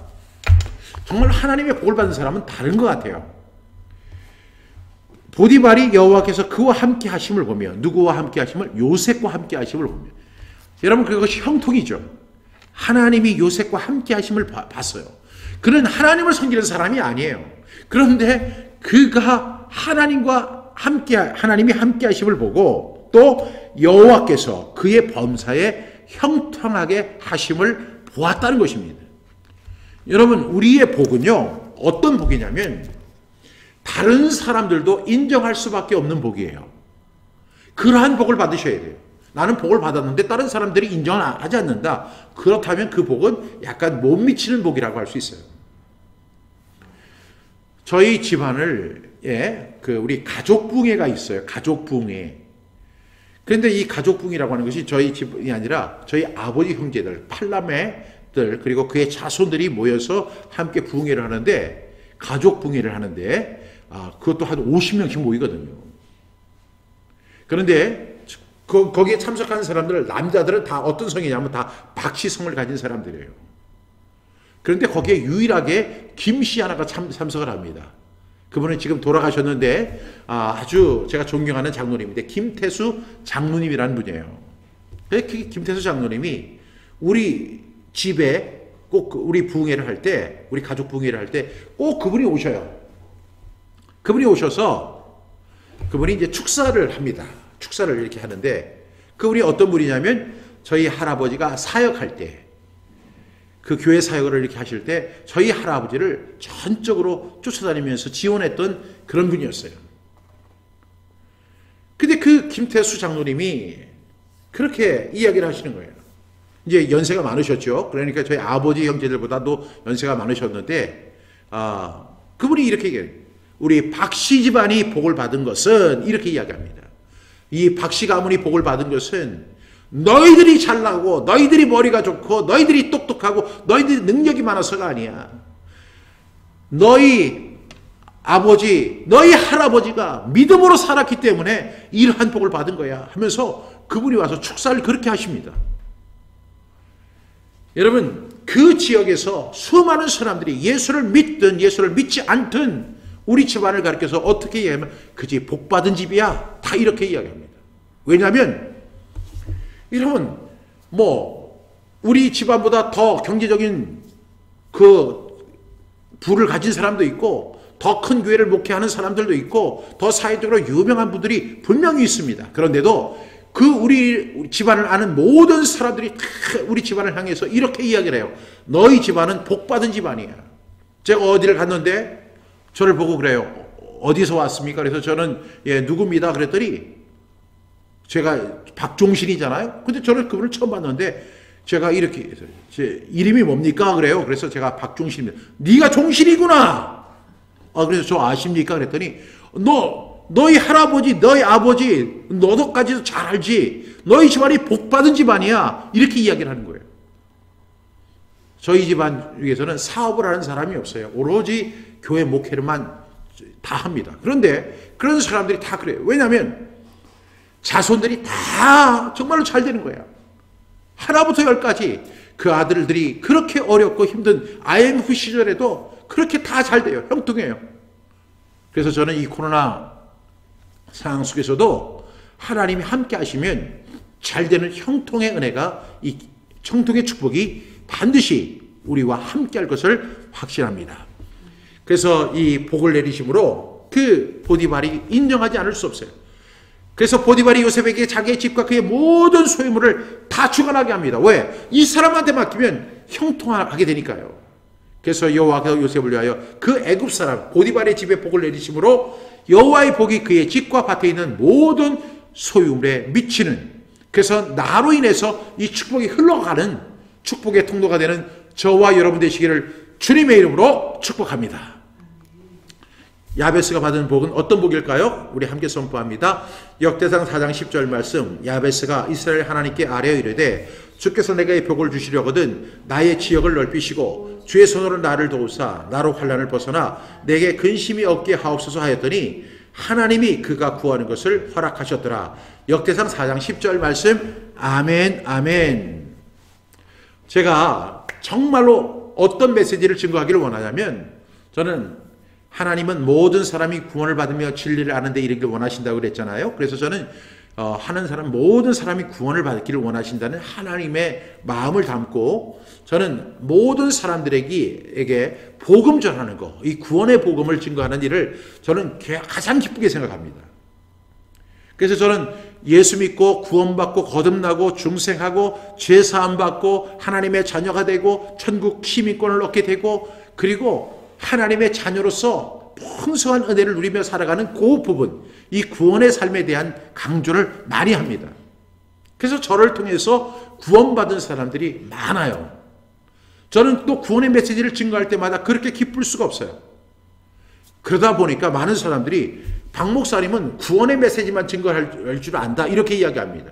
정말 하나님의 복을 받은 사람은 다른 것 같아요. 보디발이 여호와께서 그와 함께 하심을 보며, 누구와 함께 하심을? 요셉과 함께 하심을 보며. 여러분, 그것이 형통이죠. 하나님이 요셉과 함께 하심을 봤어요. 그는 하나님을 섬기는 사람이 아니에요. 그런데 그가 하나님이 함께 하심을 보고 또 여호와께서 그의 범사에 형통하게 하심을 보았다는 것입니다. 여러분, 우리의 복은요, 어떤 복이냐면 다른 사람들도 인정할 수밖에 없는 복이에요. 그러한 복을 받으셔야 돼요. 나는 복을 받았는데 다른 사람들이 인정을 하지 않는다. 그렇다면 그 복은 약간 못 미치는 복이라고 할 수 있어요. 저희 집안을 우리 가족붕회가 있어요. 가족붕회. 그런데 이 가족붕이라고 하는 것이 저희 집이 아니라 저희 아버지 형제들, 팔남매들 그리고 그의 자손들이 모여서 함께 붕회를 하는데, 가족붕회를 하는데 그것도 한 50명씩 모이거든요. 그런데 거기에 참석하는 사람들, 남자들은 다 어떤 성이냐면 다 박씨성을 가진 사람들이에요. 그런데 거기에 유일하게 김씨 하나가 참석을 합니다. 그분은 지금 돌아가셨는데 아주 제가 존경하는 장로님인데 김태수 장로님이라는 분이에요. 김태수 장로님이 우리 집에 꼭 우리 부흥회를 할 때, 우리 가족 부흥회를 할 때 꼭 그분이 오셔요. 그분이 오셔서 그분이 이제 축사를 합니다. 축사를 이렇게 하는데, 그분이 어떤 분이냐면 저희 할아버지가 사역할 때, 그 교회 사역을 이렇게 하실 때 저희 할아버지를 전적으로 쫓아다니면서 지원했던 그런 분이었어요. 근데 그 김태수 장로님이 그렇게 이야기를 하시는 거예요. 이제 연세가 많으셨죠. 그러니까 저희 아버지 형제들보다도 연세가 많으셨는데 그분이 이렇게 얘기해요. 우리 박씨 집안이 복을 받은 것은, 이렇게 이야기합니다. 이 박씨 가문이 복을 받은 것은 너희들이 잘나고 너희들이 머리가 좋고 너희들이 똑똑하고 너희들이 능력이 많아서가 아니야. 너희 아버지, 너희 할아버지가 믿음으로 살았기 때문에 이러한 복을 받은 거야 하면서 그분이 와서 축사를 그렇게 하십니다. 여러분, 그 지역에서 수많은 사람들이 예수를 믿든 예수를 믿지 않든 우리 집안을 가리켜서 어떻게 얘기하면 그 집 복받은 집이야, 다 이렇게 이야기합니다. 왜냐하면 여러분, 우리 집안보다 더 경제적인 그 부를 가진 사람도 있고, 더 큰 교회를 목회하는 사람들도 있고, 더 사회적으로 유명한 분들이 분명히 있습니다. 그런데도 우리 집안을 아는 모든 사람들이 다 우리 집안을 향해서 이렇게 이야기를 해요. 너희 집안은 복받은 집안이야. 제가 어디를 갔는데 저를 보고 그래요. 어디서 왔습니까? 그래서 저는 누구입니다. 그랬더니 제가 박종신이잖아요. 근데 저는 그분을 처음 봤는데 제가 이렇게 해서 제 이름이 뭡니까? 그래요. 그래서 제가 박종신입니다. 네가 종신이구나. 그래서 저 아십니까? 그랬더니 너희 할아버지, 너희 아버지, 너도까지도 잘 알지. 너희 집안이 복받은 집안이야. 이렇게 이야기를 하는 거예요. 저희 집안 위에서는 사업을 하는 사람이 없어요. 오로지 교회 목회를만 다 합니다. 그런데 그런 사람들이 다 그래요. 왜냐하면 자손들이 다 정말로 잘 되는 거야. 하나부터 열까지 그 아들들이 그렇게 어렵고 힘든 IMF 시절에도 그렇게 다 잘 돼요. 형통해요. 그래서 저는 이 코로나 상황 속에서도 하나님이 함께 하시면 잘 되는 형통의 은혜가, 이 형통의 축복이 반드시 우리와 함께 할 것을 확신합니다. 그래서 이 복을 내리심으로 그 보디발이 인정하지 않을 수 없어요. 그래서 보디발이 요셉에게 자기의 집과 그의 모든 소유물을 다 주관하게 합니다. 왜? 이 사람한테 맡기면 형통하게 되니까요. 그래서 여호와가 요셉을 위하여 그 애굽 사람 보디발의 집에 복을 내리심으로 여호와의 복이 그의 집과 밭에 있는 모든 소유물에 미치는, 그래서 나로 인해서 이 축복이 흘러가는 축복의 통로가 되는 저와 여러분 되시기를 주님의 이름으로 축복합니다. 야베스가 받은 복은 어떤 복일까요? 우리 함께 선포합니다. 역대상 4장 10절 말씀. 야베스가 이스라엘 하나님께 아뢰어 이르되 주께서 내게 복을 주시려거든 나의 지역을 넓히시고 주의 손으로 나를 도우사 나로 환난을 벗어나 내게 근심이 없게 하옵소서 하였더니 하나님이 그가 구하는 것을 허락하셨더라. 역대상 4장 10절 말씀. 아멘, 아멘. 제가 정말로 어떤 메시지를 증거하기를 원하냐면, 저는 하나님은 모든 사람이 구원을 받으며 진리를 아는 데 이르기를 원하신다고 그랬잖아요. 그래서 저는 모든 사람이 구원을 받기를 원하신다는 하나님의 마음을 담고, 저는 모든 사람들에게 복음 전하는 거, 이 구원의 복음을 증거하는 일을 저는 가장 기쁘게 생각합니다. 그래서 저는 예수 믿고 구원받고 거듭나고 중생하고 죄사함 받고 하나님의 자녀가 되고 천국 시민권을 얻게 되고, 그리고 하나님의 자녀로서 풍성한 은혜를 누리며 살아가는 그 부분, 이 구원의 삶에 대한 강조를 많이 합니다. 그래서 저를 통해서 구원받은 사람들이 많아요. 저는 또 구원의 메시지를 증거할 때마다 그렇게 기쁠 수가 없어요. 그러다 보니까 많은 사람들이 박 목사님은 구원의 메시지만 증거할 줄 안다, 이렇게 이야기합니다.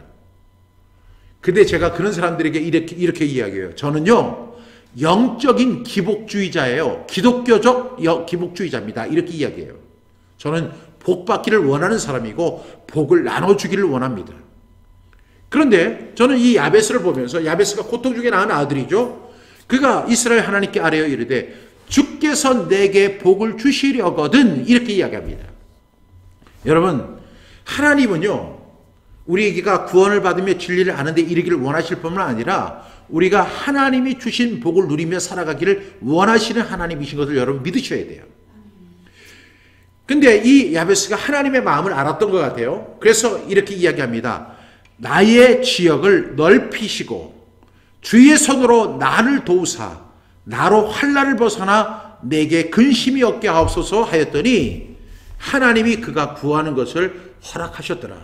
근데 제가 그런 사람들에게 이렇게 이야기해요. 저는요, 영적인 기복주의자예요. 기독교적 기복주의자입니다. 이렇게 이야기해요. 저는 복 받기를 원하는 사람이고 복을 나눠주기를 원합니다. 그런데 저는 이 야베스를 보면서, 야베스가 고통 중에 낳은 아들이죠. 그가 이스라엘 하나님께 아뢰어 이르되 주께서 내게 복을 주시려거든, 이렇게 이야기합니다. 여러분, 하나님은요, 우리가 구원을 받으며 진리를 아는 데 이르기를 원하실 뿐만 아니라 우리가 하나님이 주신 복을 누리며 살아가기를 원하시는 하나님이신 것을 여러분 믿으셔야 돼요. 근데 이 야베스가 하나님의 마음을 알았던 것 같아요. 그래서 이렇게 이야기합니다. 나의 지역을 넓히시고 주의 손으로 나를 도우사 나로 환난을 벗어나 내게 근심이 없게 하옵소서 하였더니 하나님이 그가 구하는 것을 허락하셨더라.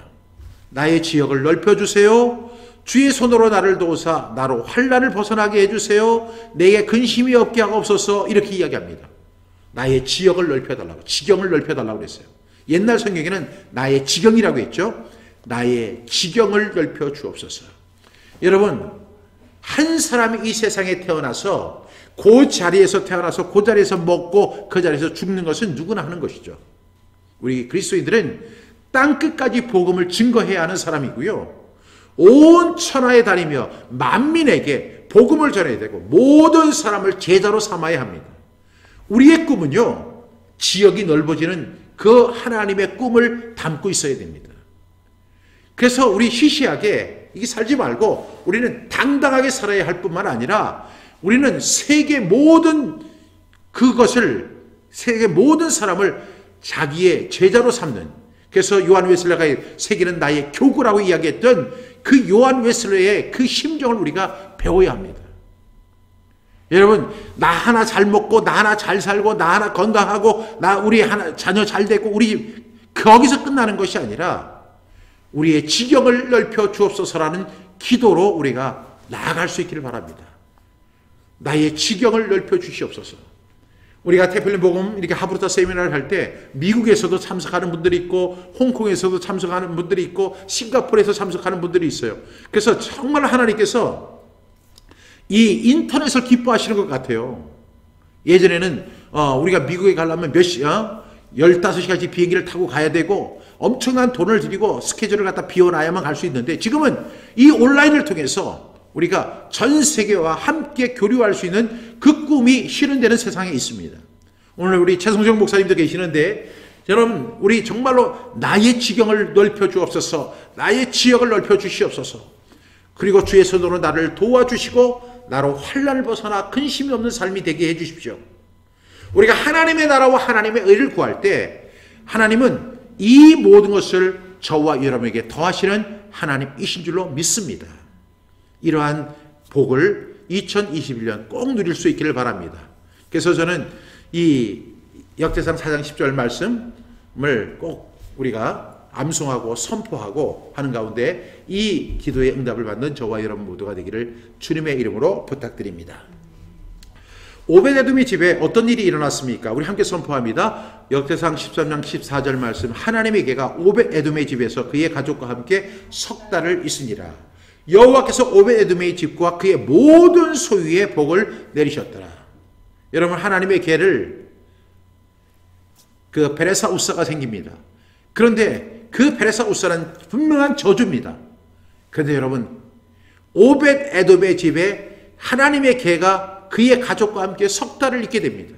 나의 지역을 넓혀주세요. 주의 손으로 나를 도우사 나로 환난을 벗어나게 해주세요. 내게 근심이 없게 하옵소서, 이렇게 이야기합니다. 나의 지역을 넓혀달라고, 지경을 넓혀달라고 그랬어요. 옛날 성경에는 나의 지경이라고 했죠. 나의 지경을 넓혀 주옵소서. 여러분, 한 사람이 이 세상에 태어나서 그 자리에서 태어나서 그 자리에서 먹고 그 자리에서 죽는 것은 누구나 하는 것이죠. 우리 그리스도인들은 땅끝까지 복음을 증거해야 하는 사람이고요. 온 천하에 다니며 만민에게 복음을 전해야 되고 모든 사람을 제자로 삼아야 합니다. 우리의 꿈은요, 지역이 넓어지는 그 하나님의 꿈을 담고 있어야 됩니다. 그래서 우리 시시하게 이게 살지 말고 우리는 당당하게 살아야 할 뿐만 아니라 우리는 세계 모든 사람을 자기의 제자로 삼는, 그래서 요한 웨슬레가 세계는 나의 교구라고 이야기했던 그 요한 웨슬레의 그 심정을 우리가 배워야 합니다. 여러분, 나 하나 잘 먹고 나 하나 잘 살고 나 하나 건강하고 우리 하나 자녀 잘 되고 우리 거기서 끝나는 것이 아니라 우리의 지경을 넓혀 주옵소서라는 기도로 우리가 나아갈 수 있기를 바랍니다. 나의 지경을 넓혀 주시옵소서. 우리가 태필린 복음 이렇게 하브루타 세미나를 할 때 미국에서도 참석하는 분들이 있고 홍콩에서도 참석하는 분들이 있고 싱가포르에서 참석하는 분들이 있어요. 그래서 정말 하나님께서 이 인터넷을 기뻐하시는 것 같아요. 예전에는 우리가 미국에 가려면 15시간씩 비행기를 타고 가야 되고 엄청난 돈을 들이고 스케줄을 갖다 비워놔야만 갈 수 있는데, 지금은 이 온라인을 통해서 우리가 전 세계와 함께 교류할 수 있는 그 꿈이 실현되는 세상에 있습니다. 오늘 우리 최성정 목사님도 계시는데, 여러분, 우리 정말로 나의 지경을 넓혀 주옵소서, 나의 지역을 넓혀 주시옵소서, 그리고 주의 손으로 나를 도와주시고 나로 환난을 벗어나 근심이 없는 삶이 되게 해 주십시오. 우리가 하나님의 나라와 하나님의 의를 구할 때 하나님은 이 모든 것을 저와 여러분에게 더하시는 하나님이신 줄로 믿습니다. 이러한 복을 2021년 꼭 누릴 수 있기를 바랍니다. 그래서 저는 이 역대상 4장 10절 말씀을 꼭 우리가 암송하고 선포하고 하는 가운데 이 기도의 응답을 받는 저와 여러분 모두가 되기를 주님의 이름으로 부탁드립니다. 오벳에돔의 집에 어떤 일이 일어났습니까? 우리 함께 선포합니다. 역대상 13장 14절 말씀, 하나님의 개가 오벳에돔의 집에서 그의 가족과 함께 석 달을 있으니라. 여호와께서 오벳에돔의 집과 그의 모든 소유에 복을 내리셨더라. 여러분, 하나님의 개를 그 베레사 우사가 생깁니다. 그런데 그 베레사 우사는 분명한 저주입니다. 그런데 여러분, 오벳에돔의 집에 하나님의 개가 그의 가족과 함께 석 달을 있게 됩니다.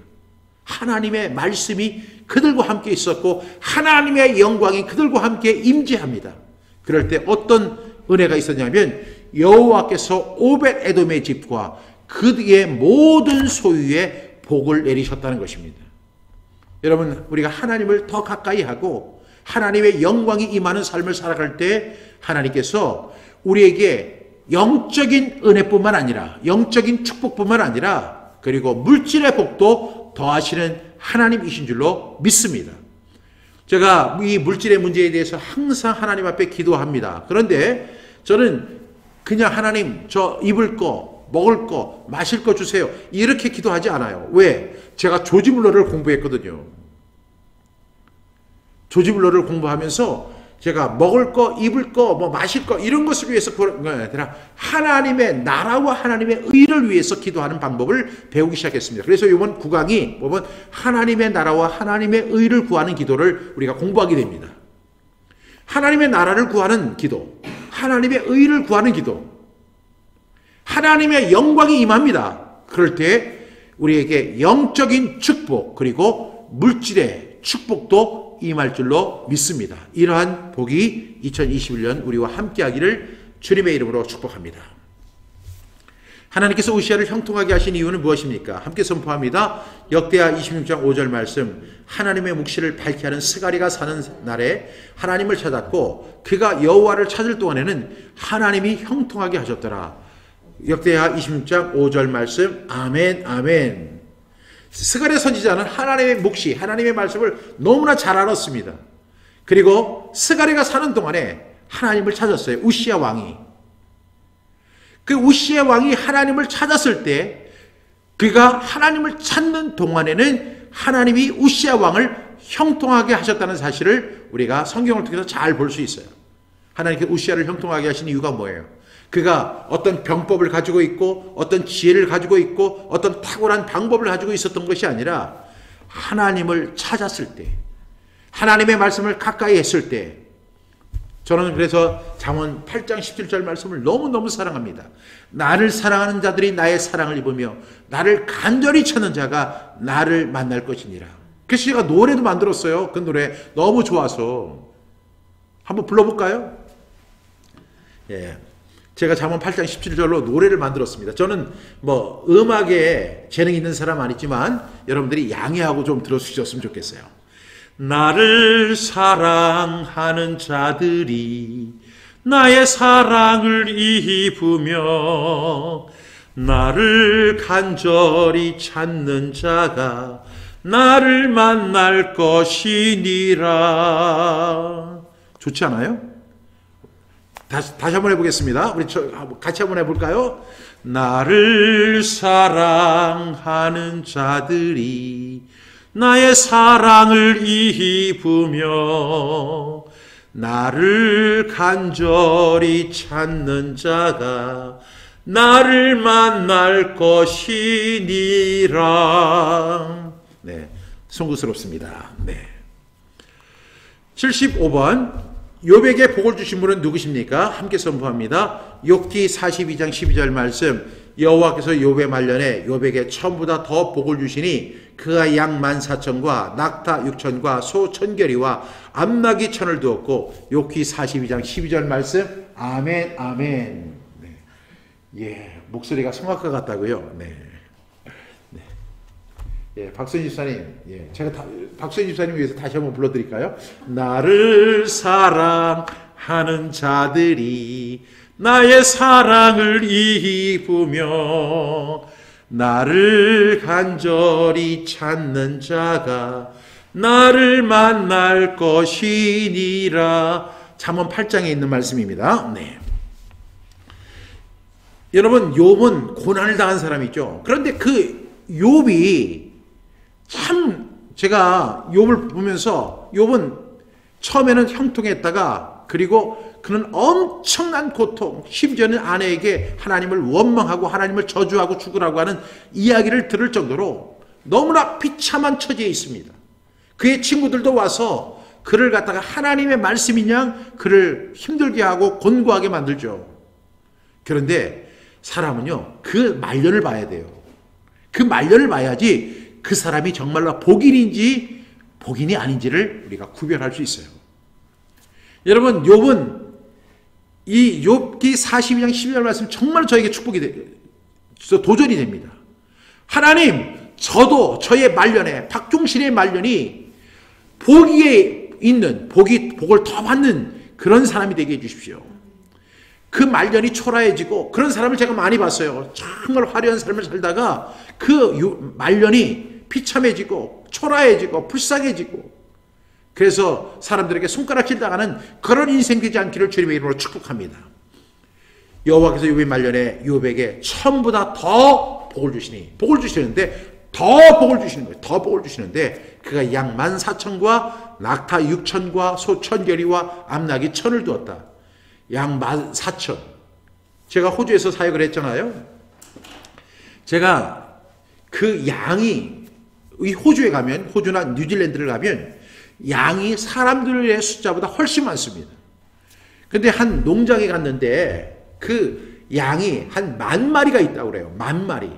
하나님의 말씀이 그들과 함께 있었고 하나님의 영광이 그들과 함께 임재합니다. 그럴 때 어떤 은혜가 있었냐면 여호와께서 오벳에돔의 집과 그의 모든 소유에 복을 내리셨다는 것입니다. 여러분, 우리가 하나님을 더 가까이 하고 하나님의 영광이 임하는 삶을 살아갈 때 하나님께서 우리에게 영적인 은혜뿐만 아니라 영적인 축복뿐만 아니라 그리고 물질의 복도 더하시는 하나님이신 줄로 믿습니다. 제가 이 물질의 문제에 대해서 항상 하나님 앞에 기도합니다. 그런데 저는 그냥 하나님, 저 입을 거, 먹을 거, 마실 거 주세요, 이렇게 기도하지 않아요. 왜? 제가 조지물러를 공부했거든요. 조지물러를 공부하면서 제가 먹을 거, 입을 거, 뭐 마실 거 이런 것을 위해서 그런 게 아니라 하나님의 나라와 하나님의 의를 위해서 기도하는 방법을 배우기 시작했습니다. 그래서 이번 9강이 보면 하나님의 나라와 하나님의 의를 구하는 기도를 우리가 공부하게 됩니다. 하나님의 나라를 구하는 기도, 하나님의 의를 구하는 기도, 하나님의 영광이 임합니다. 그럴 때 우리에게 영적인 축복 그리고 물질의 축복도 임할 줄로 믿습니다. 이러한 복이 2021년 우리와 함께하기를 주님의 이름으로 축복합니다. 하나님께서 우시아를 형통하게 하신 이유는 무엇입니까? 함께 선포합니다. 역대하 26장 5절 말씀, 하나님의 묵시를 밝게 하는 스가리가 사는 날에 하나님을 찾았고 그가 여호와를 찾을 동안에는 하나님이 형통하게 하셨더라. 역대하 26장 5절 말씀, 아멘 아멘. 스가랴 선지자는 하나님의 묵시, 하나님의 말씀을 너무나 잘 알았습니다. 그리고 스가랴가 사는 동안에 하나님을 찾았어요. 우시아 왕이. 그 우시아 왕이 하나님을 찾았을 때 그가 하나님을 찾는 동안에는 하나님이 우시아 왕을 형통하게 하셨다는 사실을 우리가 성경을 통해서 잘 볼 수 있어요. 하나님께서 우시아를 형통하게 하신 이유가 뭐예요? 그가 어떤 병법을 가지고 있고 어떤 지혜를 가지고 있고 어떤 탁월한 방법을 가지고 있었던 것이 아니라 하나님을 찾았을 때, 하나님의 말씀을 가까이 했을 때, 저는 그래서 잠언 8장 17절 말씀을 너무너무 사랑합니다. 나를 사랑하는 자들이 나의 사랑을 입으며 나를 간절히 찾는 자가 나를 만날 것이니라. 그래서 제가 노래도 만들었어요. 그 노래 너무 좋아서 한번 불러볼까요? 예. 제가 잠언 8장 17절로 노래를 만들었습니다. 저는 뭐 음악에 재능 있는 사람 아니지만 여러분들이 양해하고 좀 들어주셨으면 좋겠어요. 나를 사랑하는 자들이 나의 사랑을 입으며 나를 간절히 찾는 자가 나를 만날 것이니라. 좋지 않아요? 다시 한번 해보겠습니다. 우리 같이 한번 해볼까요? 나를 사랑하는 자들이 나의 사랑을 입으며 나를 간절히 찾는 자가 나를 만날 것이니라. 네, 송구스럽습니다. 네. 75번 욥에게 복을 주신 분은 누구십니까? 함께 선포합니다. 욥기 42장 12절 말씀, 여호와께서 욥의 말년에 욥에게 처음보다 더 복을 주시니 그가 양 14,000과 낙타 6,000과 소 1,000결이와 암나귀 1,000을 두었고. 욥기 42장 12절 말씀, 아멘 아멘. 네. 예, 목소리가 성악가 같다고요. 네. 네. 예, 박선희 집사님, 예, 제가 박선희 집사님 위해서 다시 한번 불러드릴까요? 나를 사랑하는 자들이 나의 사랑을 입으며 나를 간절히 찾는 자가 나를 만날 것이니라. 잠언 8장에 있는 말씀입니다. 네. 여러분, 욥은 고난을 당한 사람이죠. 그런데 그 욥이 참, 제가 욥을 보면서 욥은 처음에는 형통했다가, 그리고 그는 엄청난 고통, 심지어는 아내에게 하나님을 원망하고 하나님을 저주하고 죽으라고 하는 이야기를 들을 정도로 너무나 비참한 처지에 있습니다. 그의 친구들도 와서 그를 갖다가 하나님의 말씀이냐 그를 힘들게 하고 곤고하게 만들죠. 그런데 사람은요, 그 말년을 봐야 돼요. 그 말년을 봐야지 그 사람이 정말로 복인인지 복인이 아닌지를 우리가 구별할 수 있어요. 여러분, 욥은 이 욥기 42장 12절 말씀 정말 저에게 축복이 도전이 됩니다. 하나님, 저도 저의 말년에, 박종신의 말년이 복에 있는, 복을 더 받는 그런 사람이 되게 해주십시오. 그 말년이 초라해지고, 그런 사람을 제가 많이 봤어요. 정말 화려한 삶을 살다가 그 말년이 비참해지고 초라해지고 불쌍해지고, 그래서 사람들에게 손가락질 당하는 그런 인생 되지 않기를 주님의 이름으로 축복합니다. 여호와께서 욥의 말년에 욥에게 처음보다 더 복을 주시니, 복을 주시는데 더 복을 주시는 거예요. 더 복을 주시는데 그가 양 14,000과 낙타 6,000과 소 1,000결이와 암낙이 1,000을 두었다. 양 14,000. 제가 호주에서 사역을 했잖아요. 제가 그 양이, 이 호주에 가면, 호주나 뉴질랜드를 가면 양이 사람들의 숫자보다 훨씬 많습니다. 근데 한 농장에 갔는데 그 양이 한 10,000마리가 있다고 그래요. 10,000마리.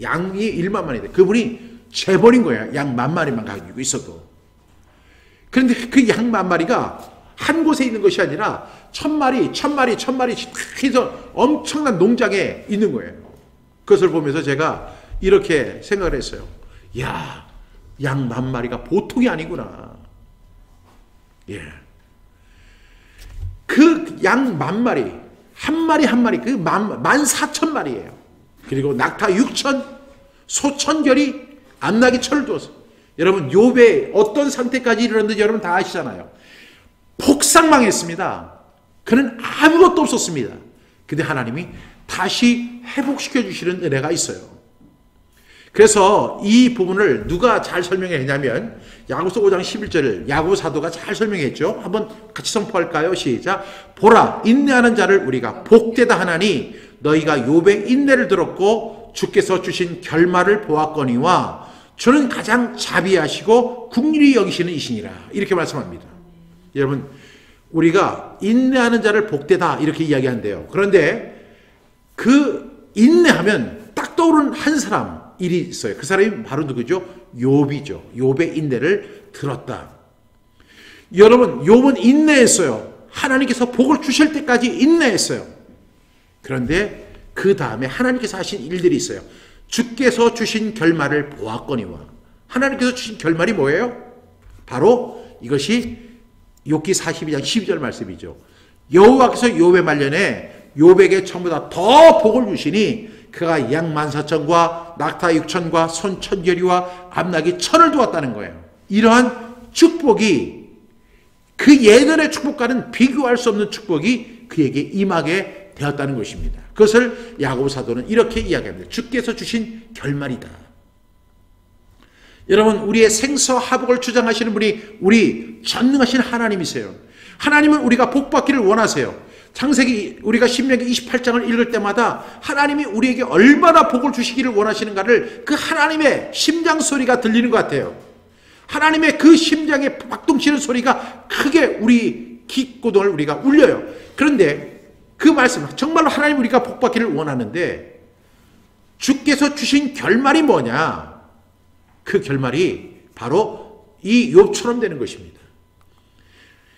양이 10,000마리인데 그분이 재벌인 거예요. 양 10,000마리만 가지고 있어도. 그런데 그 양 10,000마리가 한 곳에 있는 것이 아니라 1,000마리, 1,000마리, 1,000마리씩 해서 엄청난 농장에 있는 거예요. 그것을 보면서 제가 이렇게 생각을 했어요. 야, 양 10,000마리가 보통이 아니구나. 예. 그 양 10,000마리, 한 마리 한 마리, 그 14,000마리예요. 그리고 낙타 6,000, 소 1,000결이, 암낙이 1,000을 두었어요. 여러분, 욥의 어떤 상태까지 이르렀는지 여러분 다 아시잖아요. 폭삭망했습니다. 그는 아무것도 없었습니다. 근데 하나님이 다시 회복시켜 주시는 은혜가 있어요. 그래서 이 부분을 누가 잘 설명했냐면 야고보서 5장 11절을 야고보 사도가 잘 설명했죠. 한번 같이 선포할까요? 시작. 보라, 인내하는 자를 우리가 복되다 하나니 너희가 욥의 인내를 들었고 주께서 주신 결말을 보았거니와 주는 가장 자비하시고 긍휼히 여기시는 이시니라. 이렇게 말씀합니다. 여러분, 우리가 인내하는 자를 복되다 이렇게 이야기한대요. 그런데 그 인내하면 딱 떠오르는 한 사람 일이 있어요. 그 사람이 바로 누구죠? 욥이죠. 욥의 인내를 들었다. 여러분, 욥은 인내했어요. 하나님께서 복을 주실 때까지 인내했어요. 그런데 그 다음에 하나님께서 하신 일들이 있어요. 주께서 주신 결말을 보았거니와. 하나님께서 주신 결말이 뭐예요? 바로 이것이 욥기 42장 12절 말씀이죠. 여호와께서 욥의 말년에 욥에게 처음보다 더 복을 주시니 그가 양 14,000과 낙타 6,000과 손 1,000결이와 암낙이 1,000을 두었다는 거예요. 이러한 축복이 그 예전의 축복과는 비교할 수 없는 축복이 그에게 임하게 되었다는 것입니다. 그것을 야고보 사도는 이렇게 이야기합니다. 주께서 주신 결말이다. 여러분, 우리의 생사화복을 주장하시는 분이 우리 전능하신 하나님이세요. 하나님은 우리가 복받기를 원하세요. 창세기, 우리가 신명기 28장을 읽을 때마다 하나님이 우리에게 얼마나 복을 주시기를 원하시는가를 그 하나님의 심장 소리가 들리는 것 같아요. 하나님의 그 심장에 박동치는 소리가 크게 우리 귓고동을 우리가 울려요. 그런데 그 말씀, 정말로 하나님 우리가 복받기를 원하는데 주께서 주신 결말이 뭐냐? 그 결말이 바로 이 욥처럼 되는 것입니다.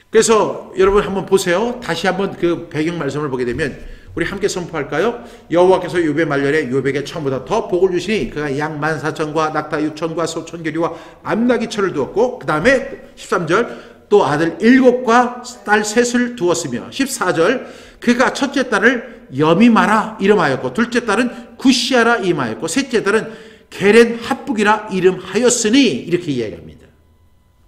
그래서 여러분 한번 보세요. 다시 한번 그 배경 말씀을 보게 되면 우리 함께 선포할까요? 여호와께서 욥의 말년에 욥에게 처음보다 더 복을 주시니 그가 양 14,000과 낙타 6,000과 소 1,000개리와 암나귀 철을 두었고 그 다음에 13절 또 아들 7과 딸 3을 두었으며 14절 그가 첫째 딸을 여미마라 이름하였고 둘째 딸은 구시아라 이름하였고 셋째 딸은 게렌 합북이라 이름하였으니 이렇게 이야기합니다.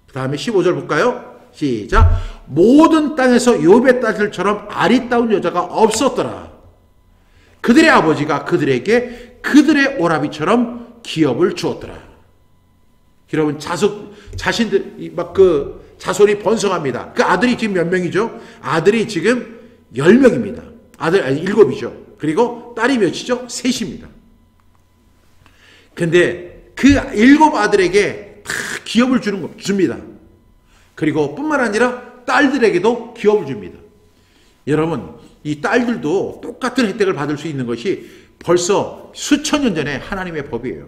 그 다음에 15절 볼까요? 시작. 모든 땅에서 욥의 딸들처럼 아리따운 여자가 없었더라. 그들의 아버지가 그들에게 그들의 오라비처럼 기업을 주었더라. 여러분 자신들 막 자손이 번성합니다. 그 아들이 지금 몇 명이죠? 아들이 지금 10명입니다. 아들 7이죠. 그리고 딸이 몇이죠? 3입니다. 근데 그 7 아들에게 다 기업을 줍니다. 그리고 뿐만 아니라 딸들에게도 기업을 줍니다. 여러분, 이 딸들도 똑같은 혜택을 받을 수 있는 것이 벌써 수천 년 전에 하나님의 법이에요.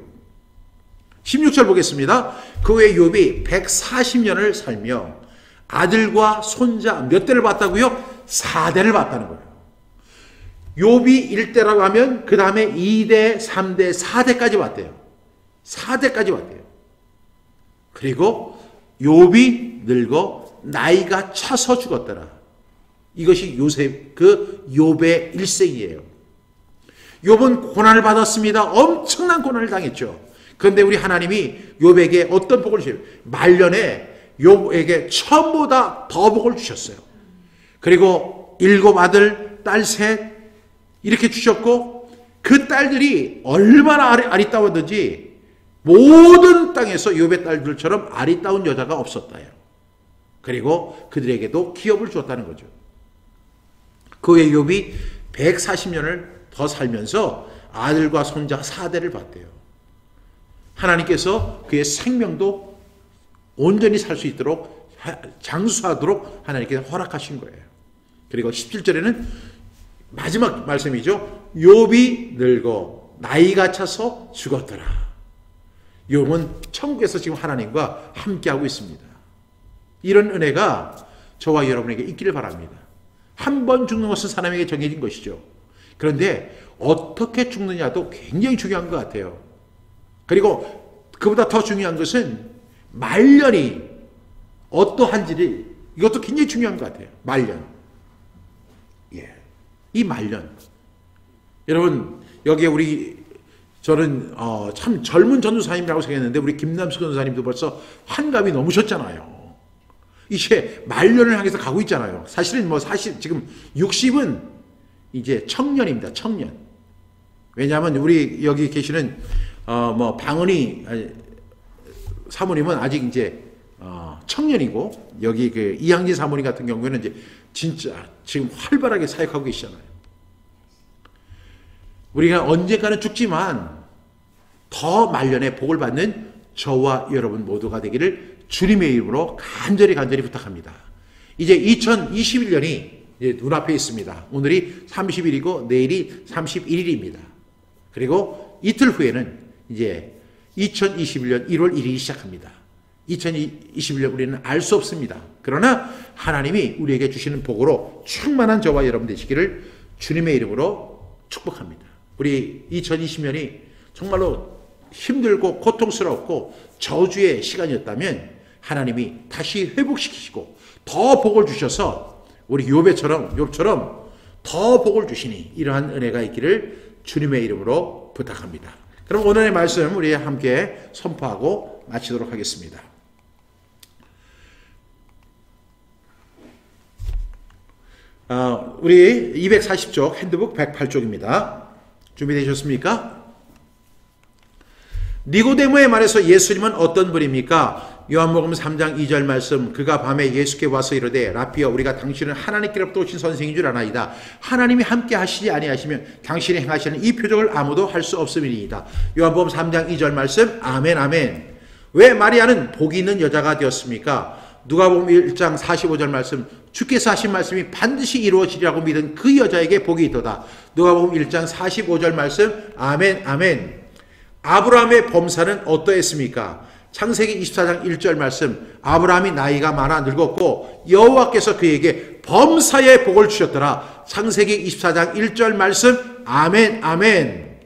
16절 보겠습니다. 그 후에 욥이 140년을 살며 아들과 손자 몇 대를 봤다고요? 4대를 봤다는 거예요. 욥이 1대라고 하면 그 다음에 2대, 3대, 4대까지 봤대요. 4대까지 봤대요. 그리고 욥이 늙어 나이가 차서 죽었더라. 이것이 욥의 일생이에요. 욥은 고난을 받았습니다. 엄청난 고난을 당했죠. 그런데 우리 하나님이 욥에게 어떤 복을 주세요? 말년에 욥에게 처음보다 더 복을 주셨어요. 그리고 7 아들, 딸 3 이렇게 주셨고 그 딸들이 얼마나 아리따웠는지 모든 땅에서 욥의 딸들처럼 아리따운 여자가 없었다요. 그리고 그들에게도 기업을 주었다는 거죠. 그 후에 욥이 140년을 더 살면서 아들과 손자 4대를 봤대요. 하나님께서 그의 생명도 온전히 살 수 있도록 장수하도록 하나님께서 허락하신 거예요. 그리고 17절에는 마지막 말씀이죠. 욥이 늙어 나이가 차서 죽었더라. 욥은 천국에서 지금 하나님과 함께하고 있습니다. 이런 은혜가 저와 여러분에게 있기를 바랍니다. 한 번 죽는 것은 사람에게 정해진 것이죠. 그런데 어떻게 죽느냐도 굉장히 중요한 것 같아요. 그리고 그보다 더 중요한 것은 말년이 어떠한지를 이것도 굉장히 중요한 것 같아요. 말년. 이 말년. 여러분 여기에 저는 참 젊은 전도사님이라고 생각했는데 우리 김남수 전도사님도 벌써 환갑이 넘으셨잖아요. 이제 말년을 향해서 가고 있잖아요. 사실은 지금 60은 이제 청년입니다. 청년. 왜냐하면 우리 여기 계시는 방은희 사모님은 아직 이제 청년이고 여기 그 이항진 사모님 같은 경우에는 이제 진짜 지금 활발하게 사역하고 계시잖아요. 우리가 언젠가는 죽지만 더 말년에 복을 받는 저와 여러분 모두가 되기를 주님의 이름으로 간절히 부탁합니다. 이제 2021년이 이제 눈앞에 있습니다. 오늘이 30일이고 내일이 31일입니다. 그리고 이틀 후에는 이제 2021년 1월 1일이 시작합니다. 2021년 우리는 알 수 없습니다. 그러나 하나님이 우리에게 주시는 복으로 충만한 저와 여러분 되시기를 주님의 이름으로 축복합니다. 우리 2020년이 정말로 힘들고 고통스럽고 저주의 시간이었다면 하나님이 다시 회복시키시고 더 복을 주셔서 우리 욥처럼 더 복을 주시니 이러한 은혜가 있기를 주님의 이름으로 부탁합니다. 그럼 오늘의 말씀 우리 함께 선포하고 마치도록 하겠습니다. 우리 240쪽 핸드북 108쪽입니다. 준비되셨습니까? 니고데모의 말에서 예수님은 어떤 분입니까? 요한복음 3장 2절 말씀 그가 밤에 예수께 와서 이르되 라피여 우리가 당신은 하나님께로부터 오신 선생인 줄 아나이다. 하나님이 함께 하시지 아니하시면 당신이 행하시는 이 표적을 아무도 할 수 없음이니이다. 요한복음 3장 2절 말씀 아멘 아멘. 왜 마리아는 복이 있는 여자가 되었습니까? 누가복음 1장 45절 말씀 주께서 하신 말씀이 반드시 이루어지리라고 믿은 그 여자에게 복이 있도다. 누가복음 1장 45절 말씀 아멘 아멘. 아브라함의 범사는 어떠했습니까? 창세기 24장 1절 말씀 아브라함이 나이가 많아 늙었고 여호와께서 그에게 범사에 복을 주셨더라. 창세기 24장 1절 말씀. 아멘 아멘.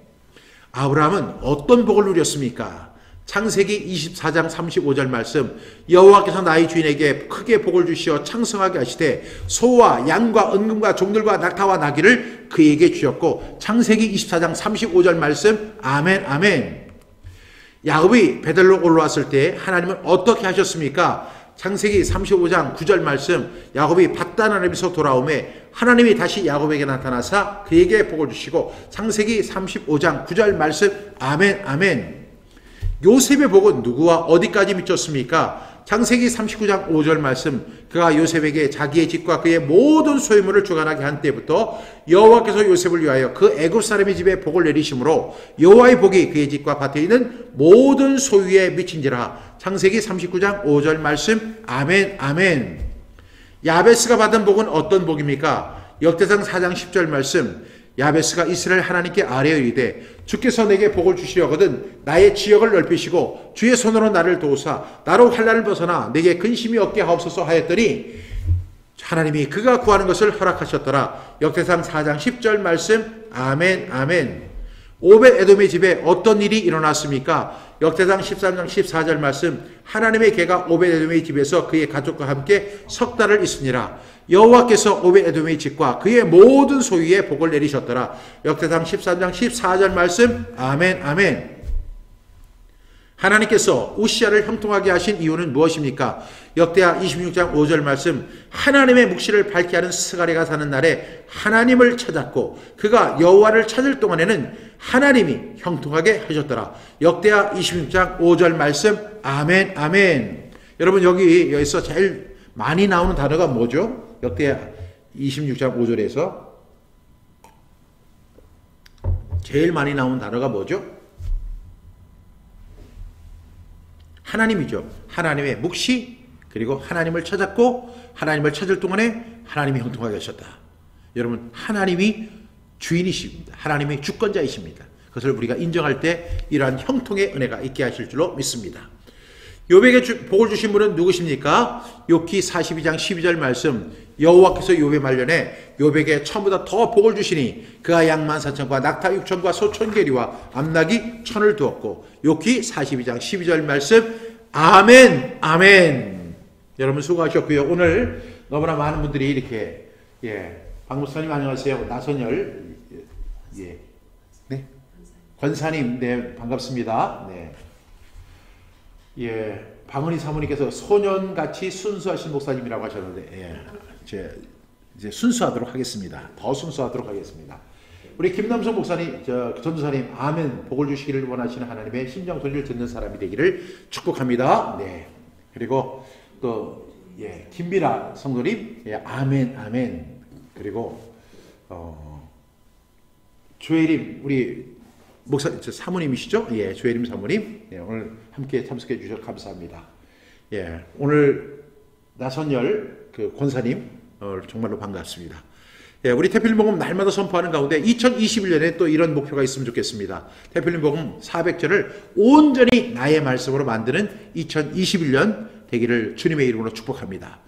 아브라함은 어떤 복을 누렸습니까? 창세기 24장 35절 말씀. 여호와께서 나의 주인에게 크게 복을 주시어 창성하게 하시되 소와 양과 은금과 종들과 낙타와 나귀를 그에게 주셨고, 창세기 24장 35절 말씀. 아멘 아멘. 야곱이 베델로 올라왔을 때 하나님은 어떻게 하셨습니까? 창세기 35장 9절 말씀. 야곱이 밧단 아람에서 돌아오매 하나님이 다시 야곱에게 나타나사 그에게 복을 주시고, 창세기 35장 9절 말씀. 아멘 아멘. 요셉의 복은 누구와 어디까지 미쳤습니까? 창세기 39장 5절 말씀. 그가 요셉에게 자기의 집과 그의 모든 소유물을 주관하게 한 때부터 여호와께서 요셉을 위하여 그 애굽 사람의 집에 복을 내리심으로 여호와의 복이 그의 집과 밭에 있는 모든 소유에 미친지라. 창세기 39장 5절 말씀. 아멘 아멘. 야베스가 받은 복은 어떤 복입니까? 역대상 4장 10절 말씀. 야베스가 이스라엘 하나님께 아뢰어 이르되 주께서 내게 복을 주시려거든 나의 지역을 넓히시고 주의 손으로 나를 도우사 나로 환난을 벗어나 내게 근심이 없게 하옵소서 하였더니 하나님이 그가 구하는 것을 허락하셨더라. 역대상 4장 10절 말씀. 아멘 아멘. 오벳 에돔의 집에 어떤 일이 일어났습니까? 역대상 13장 14절 말씀. 하나님의 개가 오벳 에돔의 집에서 그의 가족과 함께 석 달을 있으니라. 여호와께서 오벳 에돔의 집과 그의 모든 소유에 복을 내리셨더라. 역대상 13장 14절 말씀. 아멘 아멘. 하나님께서 우시야를 형통하게 하신 이유는 무엇입니까? 역대하 26장 5절 말씀. 하나님의 묵시를 밝게 하는 스가랴가 사는 날에 하나님을 찾았고 그가 여호와를 찾을 동안에는 하나님이 형통하게 하셨더라. 역대하 26장 5절 말씀. 아멘 아멘. 여러분 여기서 제일 많이 나오는 단어가 뭐죠? 역대하 26장 5절에서 제일 많이 나오는 단어가 뭐죠? 하나님이죠. 하나님의 묵시, 그리고 하나님을 찾았고 하나님을 찾을 동안에 하나님이 형통하게 하셨다. 여러분 하나님이 주인이십니다. 하나님이 주권자이십니다. 그것을 우리가 인정할 때 이러한 형통의 은혜가 있게 하실 줄로 믿습니다. 욥에게 복을 주신 분은 누구십니까? 욥기 42장 12절 말씀. 여호와께서 욥의 말년에 욥에게 처음보다 더 복을 주시니 그가 양 14,000과 낙타 6,000과 소 1,000개리와 암나귀 1,000을 두었고. 욥기 42장 12절 말씀. 아멘 아멘. 여러분 수고하셨고요. 오늘 너무나 많은 분들이 이렇게 박 목사님 안녕하세요. 나선열 네 권사님 네 반갑습니다. 네. 방은희 사모님께서 소년같이 순수하신 목사님이라고 하셨는데, 이제 순수하도록 하겠습니다. 더 순수하도록 하겠습니다. 우리 김남성 목사님, 전도사님, 아멘, 복을 주시기를 원하시는 하나님의 심정 소리를 듣는 사람이 되기를 축복합니다. 네. 그리고 또, 김비라 성도님, 아멘, 아멘. 그리고, 조혜림, 우리 사모님이시죠? 조혜림 사모님. 오늘 함께 참석해 주셔서 감사합니다. 오늘 나선열 권사님 정말로 반갑습니다. 우리 태필린 복음 날마다 선포하는 가운데 2021년에 또 이런 목표가 있으면 좋겠습니다. 태필린 복음 400절을 온전히 나의 말씀으로 만드는 2021년 되기를 주님의 이름으로 축복합니다.